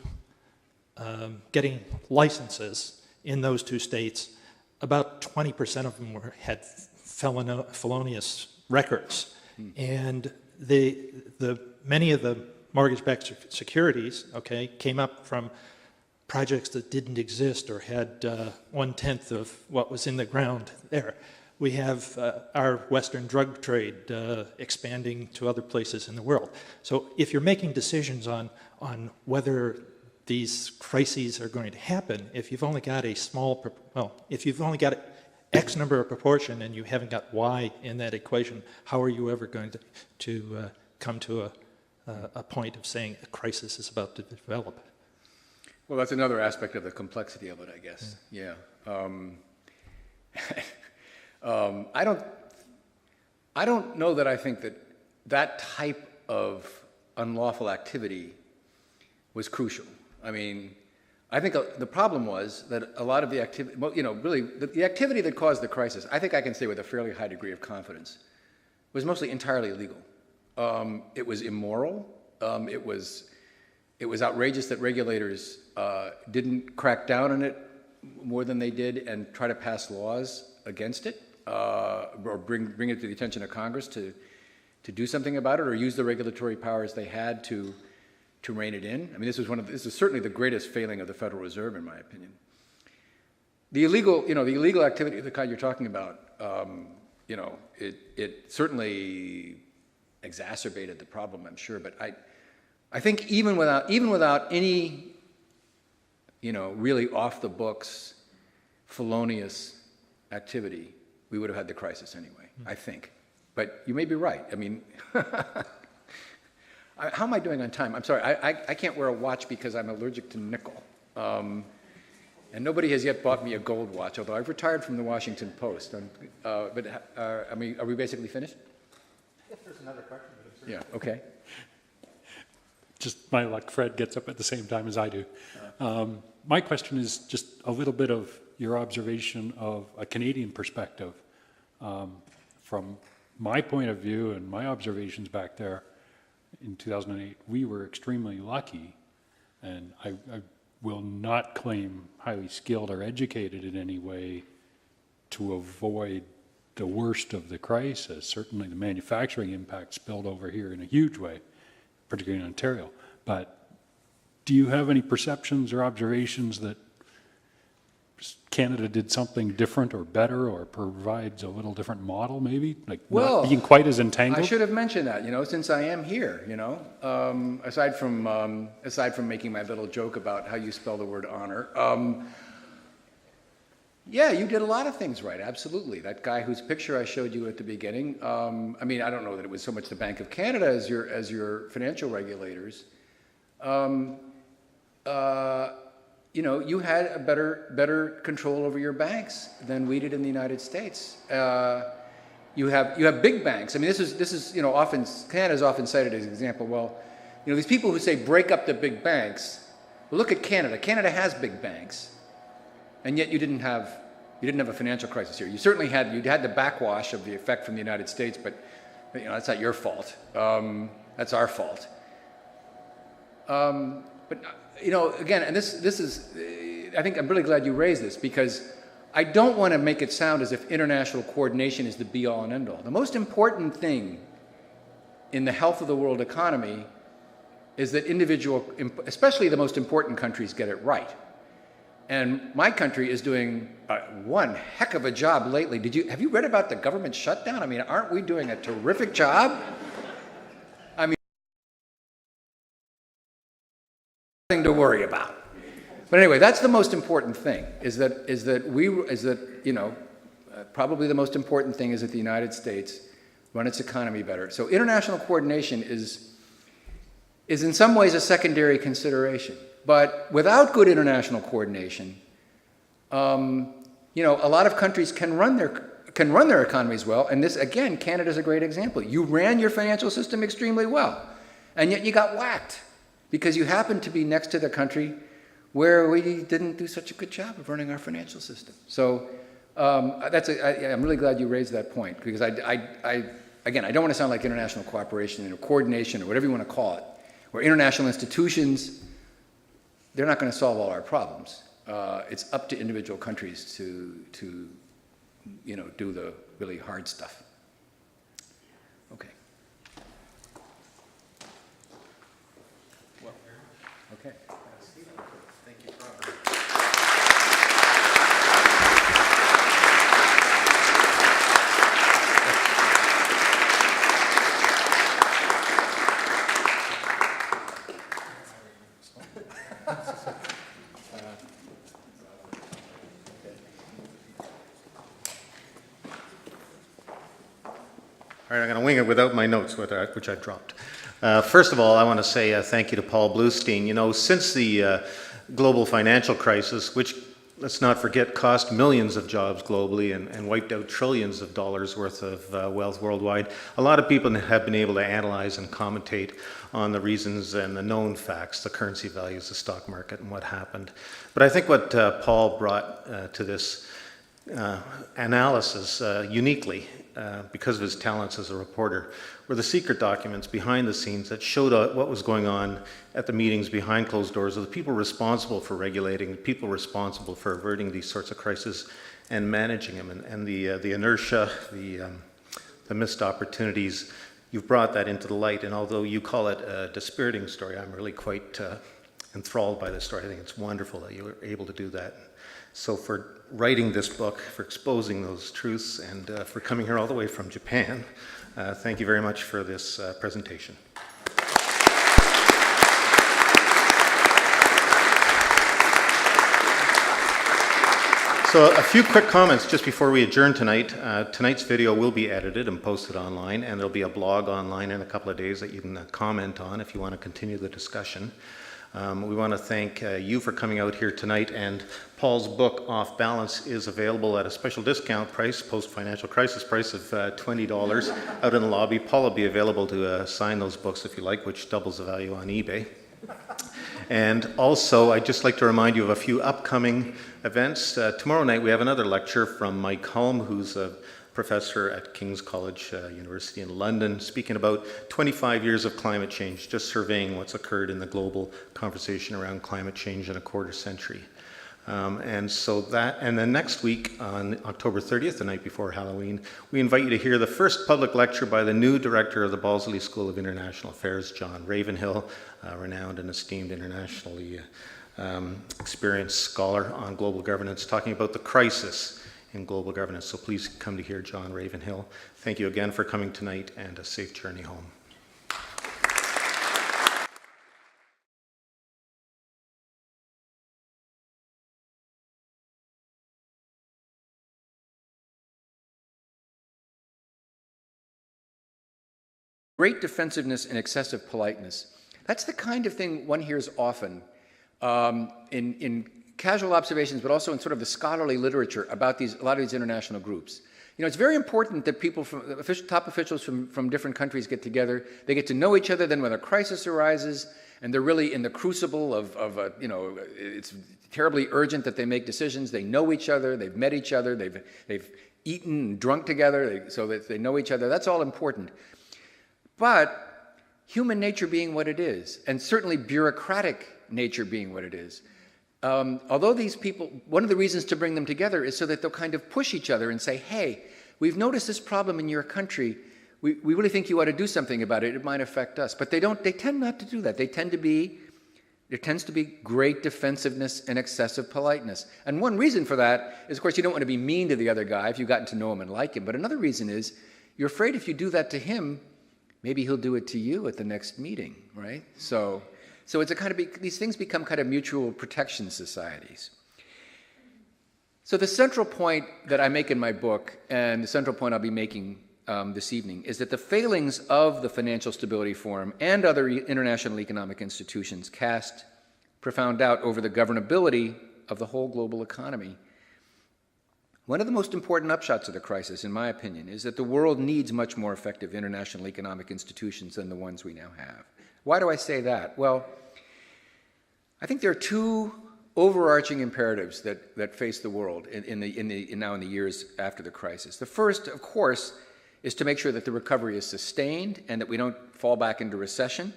S6: licenses in those two states, about 20% of them had felonious records. And many of the mortgage-backed securities, came up from projects that didn't exist or had 1/10 of what was in the ground there. We have our Western drug trade expanding to other places in the world. So if you're making decisions on whether these crises are going to happen, if you've only got if you've only got X number of proportion and you haven't got Y in that equation, how are you ever going to come to a point of saying a crisis is about to develop?
S2: Well, that's another aspect of the complexity of it, I guess. Yeah. I don't know that I think that type of unlawful activity was crucial. I mean, I think the problem was that a lot of the activity, well, really, the activity that caused the crisis, I think I can say with a fairly high degree of confidence, was mostly entirely illegal. It was immoral. It was outrageous that regulators didn't crack down on it more than they did and try to pass laws against it, or bring it to the attention of Congress to do something about it, or use the regulatory powers they had to rein it in. I mean, this is certainly the greatest failing of the Federal Reserve, in my opinion. The illegal activity of the kind you're talking about, it certainly exacerbated the problem, I'm sure. But I think even without any, really off the books, felonious activity, we would have had the crisis anyway. I think. But you may be right. I mean. How am I doing on time? I'm sorry, I can't wear a watch because I'm allergic to nickel. And nobody has yet bought me a gold watch, although I've retired from the Washington Post. Are we basically finished?
S1: If there's another question.
S2: Yeah, okay.
S7: Just my luck, Fred gets up at the same time as I do. My question is just a little bit of your observation of a Canadian perspective. From my point of view and my observations back there, in 2008, we were extremely lucky, and I will not claim highly skilled or educated in any way to avoid the worst of the crisis. Certainly the manufacturing impact spilled over here in a huge way, particularly in Ontario. But do you have any perceptions or observations that Canada did something different or better, or provides a little different model, maybe, like not being quite as entangled?
S2: I should have mentioned that, since I am here, aside from making my little joke about how you spell the word honor. Yeah, you did a lot of things right, absolutely. That guy whose picture I showed you at the beginning, I mean, I don't know that it was so much the Bank of Canada as your financial regulators. You had a better control over your banks than we did in the United States. You have big banks. I mean, this is often Canada's often cited as an example. Well, these people who say break up the big banks. Well, look at Canada. Canada has big banks, and yet you didn't have a financial crisis here. You certainly had the backwash of the effect from the United States, but that's not your fault. That's our fault. But again, and this is, I think I'm really glad you raised this, because I don't want to make it sound as if international coordination is the be-all and end-all. The most important thing in the health of the world economy is that especially the most important countries, get it right. And my country is doing one heck of a job lately. Have you read about the government shutdown? I mean, aren't we doing a terrific job? I mean, nothing to worry about. But anyway, that's the most important thing. Probably the most important thing is that the United States run its economy better. So international coordination is in some ways a secondary consideration. But without good international coordination, a lot of countries can run their economies well. And this, again, Canada's a great example. You ran your financial system extremely well, and yet you got whacked because you happened to be next to the country where we didn't do such a good job of running our financial system. So I'm really glad you raised that point, because I don't want to sound like international cooperation or coordination or whatever you want to call it, or international institutions. They're not going to solve all our problems. It's up to individual countries to do the really hard stuff. Okay. Okay.
S1: Thank you, Robert. All right, I'm going to wing it without my notes, which I dropped. First of all, I want to say thank you to Paul Blustein. Since the global financial crisis, which let's not forget, cost millions of jobs globally and wiped out trillions of dollars worth of wealth worldwide. A lot of people have been able to analyze and commentate on the reasons and the known facts, the currency values, the stock market, and what happened. But I think what Paul brought to this analysis uniquely, because of his talents as a reporter, were the secret documents behind the scenes that showed what was going on at the meetings behind closed doors of the people responsible for regulating, the people responsible for averting these sorts of crises and managing them, and the inertia, the missed opportunities. You've brought that into the light, and although you call it a dispiriting story, I'm really quite enthralled by this story. I think it's wonderful that you were able to do that. So for writing this book, for exposing those truths, and for coming here all the way from Japan, thank you very much for this presentation. So a few quick comments just before we adjourn tonight. Tonight's video will be edited and posted online, and there'll be a blog online in a couple of days that you can comment on if you want to continue the discussion. We want to thank you for coming out here tonight, and Paul's book, Off Balance, is available at a special discount price, post-financial crisis price of $20 out in the lobby. Paul will be available to sign those books if you like, which doubles the value on eBay. And also, I'd just like to remind you of a few upcoming events. Tomorrow night we have another lecture from Mike Hulme, who's a professor at King's College University in London, speaking about 25 years of climate change, just surveying what's occurred in the global conversation around climate change in a quarter century. And then next week on October 30th, the night before Halloween, we invite you to hear the first public lecture by the new director of the Balsley School of International Affairs, John Ravenhill, a renowned and esteemed internationally experienced scholar on global governance, talking about the crisis in global governance. So please come to hear John Ravenhill. Thank you again for coming tonight, and a safe journey home.
S2: Great defensiveness and excessive politeness. That's the kind of thing one hears often in casual observations, but also in sort of the scholarly literature about a lot of these international groups. You know, it's very important that people top officials from different countries get together. They get to know each other. Then when a crisis arises and they're really in the crucible of it's terribly urgent that they make decisions. They know each other. They've met each other. They've eaten and drunk together so that they know each other. That's all important. But human nature being what it is, and certainly bureaucratic nature being what it is, although these people, one of the reasons to bring them together is so that they'll kind of push each other and say, hey, we've noticed this problem in your country. We really think you ought to do something about it. It might affect us. But they tend not to do that. There tends to be great defensiveness and excessive politeness. And one reason for that is, of course, you don't want to be mean to the other guy if you've gotten to know him and like him. But another reason is you're afraid if you do that to him, maybe he'll do it to you at the next meeting, right? So it's a kind of these things become kind of mutual protection societies. So the central point that I make in my book, and the central point I'll be making this evening, is that the failings of the Financial Stability Forum and other international economic institutions cast profound doubt over the governability of the whole global economy. One of the most important upshots of the crisis, in my opinion, is that the world needs much more effective international economic institutions than the ones we now have. Why do I say that? Well, I think there are two overarching imperatives that face the world now in the years after the crisis. The first, of course, is to make sure that the recovery is sustained and that we don't fall back into recession.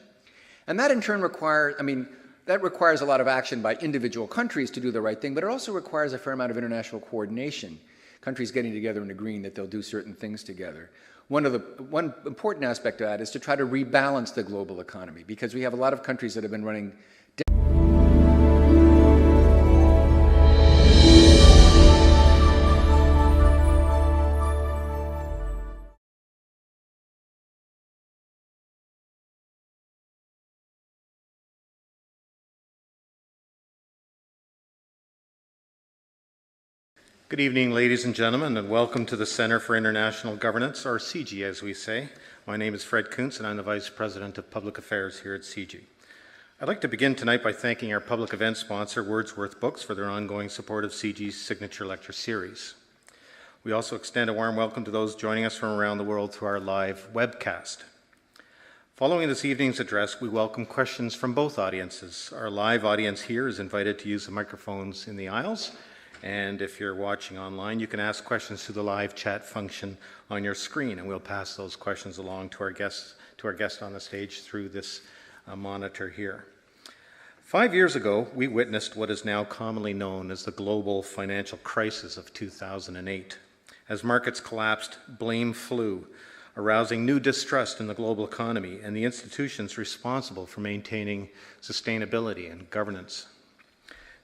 S2: And that in turn requires a lot of action by individual countries to do the right thing, but it also requires a fair amount of international coordination, countries getting together and agreeing that they'll do certain things together. One important aspect of that is to try to rebalance the global economy, because we have a lot of countries that have been running
S1: Good evening, ladies and gentlemen, and welcome to the Center for International Governance, or CIGI as we say. My name is Fred Kuntz, and I'm the Vice President of Public Affairs here at CIGI. I'd like to begin tonight by thanking our public event sponsor, Wordsworth Books, for their ongoing support of CIGI's signature lecture series. We also extend a warm welcome to those joining us from around the world through our live webcast. Following this evening's address, we welcome questions from both audiences. Our live audience here is invited to use the microphones in the aisles, and if you're watching online, you can ask questions through the live chat function on your screen, and we'll pass those questions along to our guest on the stage through this monitor here. 5 years ago, we witnessed what is now commonly known as the global financial crisis of 2008. As markets collapsed, blame flew, arousing new distrust in the global economy and the institutions responsible for maintaining sustainability and governance.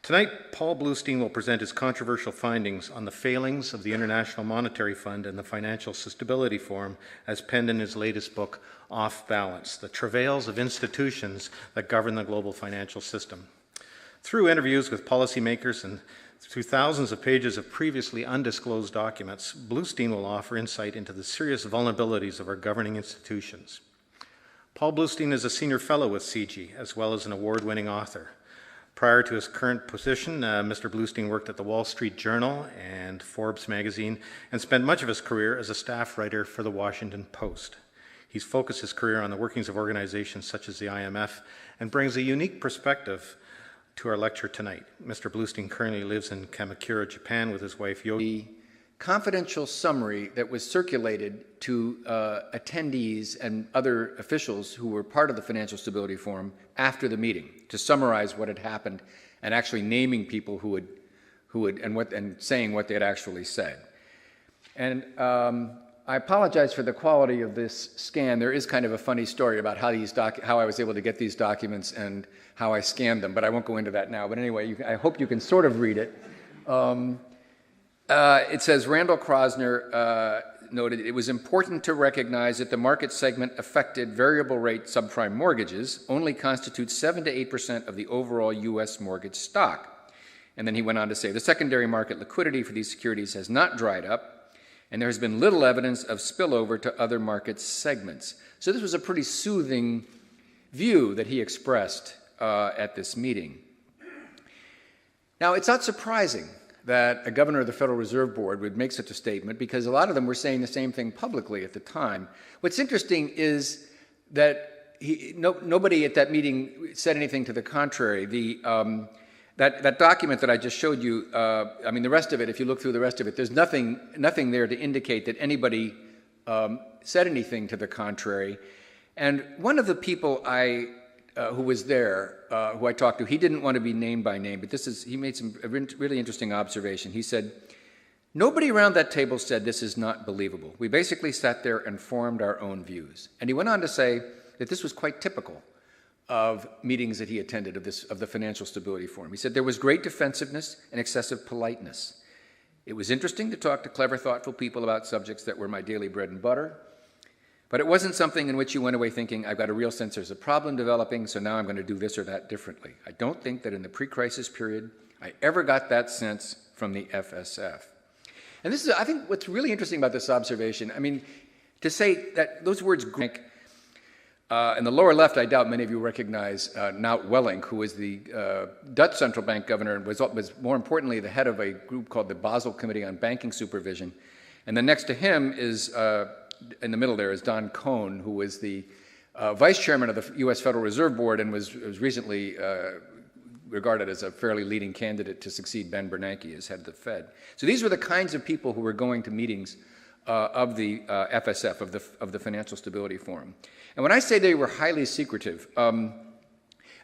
S1: Tonight, Paul Blustein will present his controversial findings on the failings of the International Monetary Fund and the Financial Stability Forum as penned in his latest book, Off Balance, The Travails of Institutions That Govern the Global Financial System. Through interviews with policymakers and through thousands of pages of previously undisclosed documents, Blustein will offer insight into the serious vulnerabilities of our governing institutions. Paul Blustein is a senior fellow with CIGI, as well as an award-winning author. Prior to his current position, Mr. Blustein worked at the Wall Street Journal and Forbes magazine and spent much of his career as a staff writer for the Washington Post. He's focused his career on the workings of organizations such as the IMF and brings a unique perspective to our lecture tonight. Mr. Blustein currently lives in Kamakura, Japan with his wife Yogi.
S2: The confidential summary that was circulated to attendees and other officials who were part of the Financial Stability Forum after the meeting to summarize what had happened and actually naming people who would and saying what they had actually said. And I apologize for the quality of this scan. There is kind of a funny story about how I was able to get these documents and how I scanned them, but I won't go into that now. But anyway, I hope you can sort of read it. It says, Randall Krosner noted, it was important to recognize that the market segment affected variable rate subprime mortgages only constitutes 7 to 8% of the overall U.S. mortgage stock. And then he went on to say, the secondary market liquidity for these securities has not dried up, and there has been little evidence of spillover to other market segments. So this was a pretty soothing view that he expressed at this meeting. Now, it's not surprising that a governor of the Federal Reserve Board would make such a statement because a lot of them were saying the same thing publicly at the time. What's interesting is that nobody at that meeting said anything to the contrary. That document that I just showed you, I mean, the rest of it, if you look through the rest of it, there's nothing there to indicate that anybody said anything to the contrary. And one of the people who was there, who I talked to, he didn't want to be named by name, but he made some really interesting observation. He said, nobody around that table said this is not believable. We basically sat there and formed our own views. And he went on to say that this was quite typical of meetings that he attended of the Financial Stability Forum. He said there was great defensiveness and excessive politeness. It was interesting to talk to clever, thoughtful people about subjects that were my daily bread and butter, but it wasn't something in which you went away thinking, I've got a real sense there's a problem developing, so now I'm going to do this or that differently. I don't think that in the pre-crisis period I ever got that sense from the FSF. And this is, I think, what's really interesting about this observation. I mean, to say that those words, in the lower left, I doubt many of you recognize Nout Welling, who was the Dutch central bank governor and was more importantly the head of a group called the Basel Committee on Banking Supervision. And then next to him is, in the middle there, is Don Cohn, who was the vice chairman of the U.S. Federal Reserve Board and was recently regarded as a fairly leading candidate to succeed Ben Bernanke as head of the Fed. So these were the kinds of people who were going to meetings of the FSF, of the Financial Stability Forum. And when I say they were highly secretive,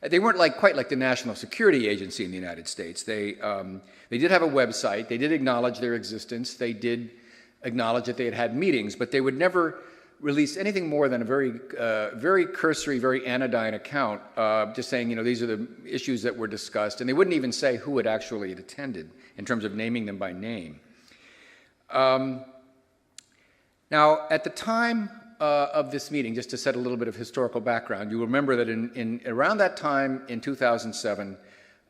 S2: they weren't quite like the National Security Agency in the United States. They did have a website. They did acknowledge their existence. They did acknowledge that they had had meetings, but they would never release anything more than a very cursory, very anodyne account, just saying, these are the issues that were discussed. And they wouldn't even say who had actually attended in terms of naming them by name. Now, at the time of this meeting, just to set a little bit of historical background, you remember that in around that time in 2007,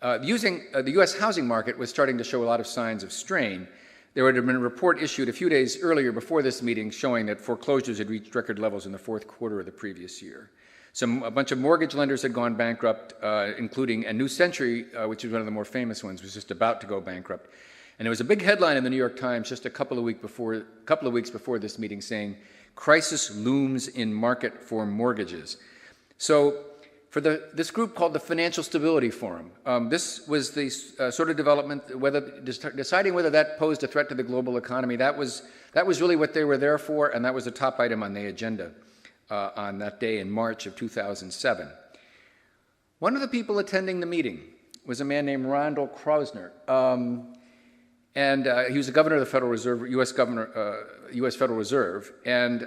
S2: the U.S. housing market was starting to show a lot of signs of strain. There had been a report issued a few days earlier before this meeting showing that foreclosures had reached record levels in the fourth quarter of the previous year. A bunch of mortgage lenders had gone bankrupt, including, and New Century, which is one of the more famous ones, was just about to go bankrupt. And there was a big headline in the New York Times just a couple of weeks before this meeting saying, "Crisis looms in market for mortgages." So for this group called the Financial Stability Forum, this was the sort of development, deciding whether that posed a threat to the global economy. That was really what they were there for, and that was the top item on the agenda on that day in March of 2007. One of the people attending the meeting was a man named Randall Krausner, and he was the governor of the Federal Reserve, U.S. Federal Reserve, and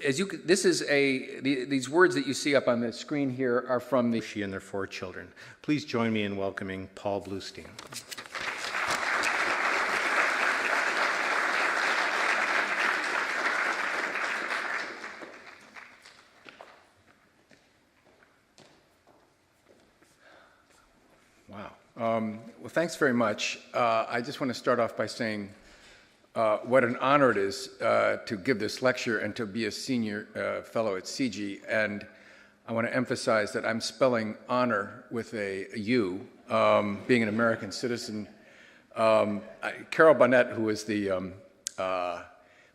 S2: these words that you see up on the screen here are from the...
S1: She and their 4 children. Please join me in welcoming Paul Blustein.
S2: Wow. Well, thanks very much. I just want to start off by saying what an honor it is to give this lecture and to be a senior fellow at CIGI. And I want to emphasize that I'm spelling honor with a U, being an American citizen. Carol Bonnet, who is the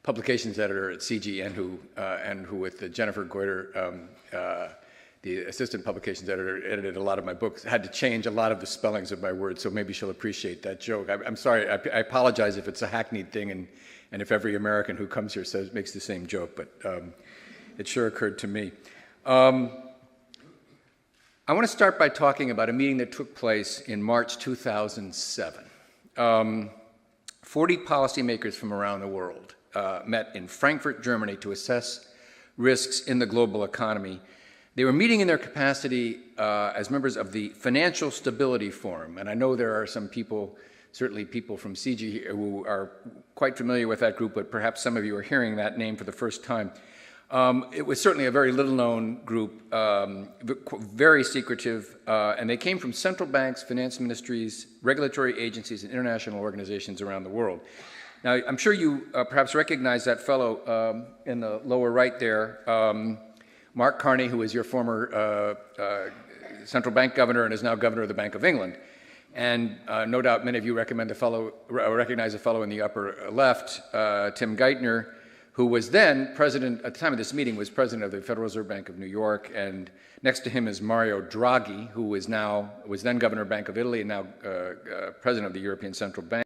S2: publications editor at CIGI and who with Jennifer Goiter, the assistant publications editor, edited a lot of my books, had to change a lot of the spellings of my words, so maybe she'll appreciate that joke. I'm sorry, I apologize if it's a hackneyed thing and if every American who comes here makes the same joke, but it sure occurred to me. I want to start by talking about a meeting that took place in March 2007. 40 policymakers from around the world met in Frankfurt, Germany to assess risks in the global economy. They were meeting in their capacity as members of the Financial Stability Forum, and I know there are some people, certainly people from CIGI, who are quite familiar with that group, but perhaps some of you are hearing that name for the first time. It was certainly a very little-known group, very secretive, and they came from central banks, finance ministries, regulatory agencies, and international organizations around the world. Now, I'm sure you perhaps recognize that fellow in the lower right there, Mark Carney, who was your former central bank governor and is now governor of the Bank of England. And no doubt many of you recognize a fellow in the upper left, Tim Geithner, who was then president, at the time of this meeting, was president of the Federal Reserve Bank of New York. And next to him is Mario Draghi, who was then governor of Bank of Italy and now president of the European Central Bank.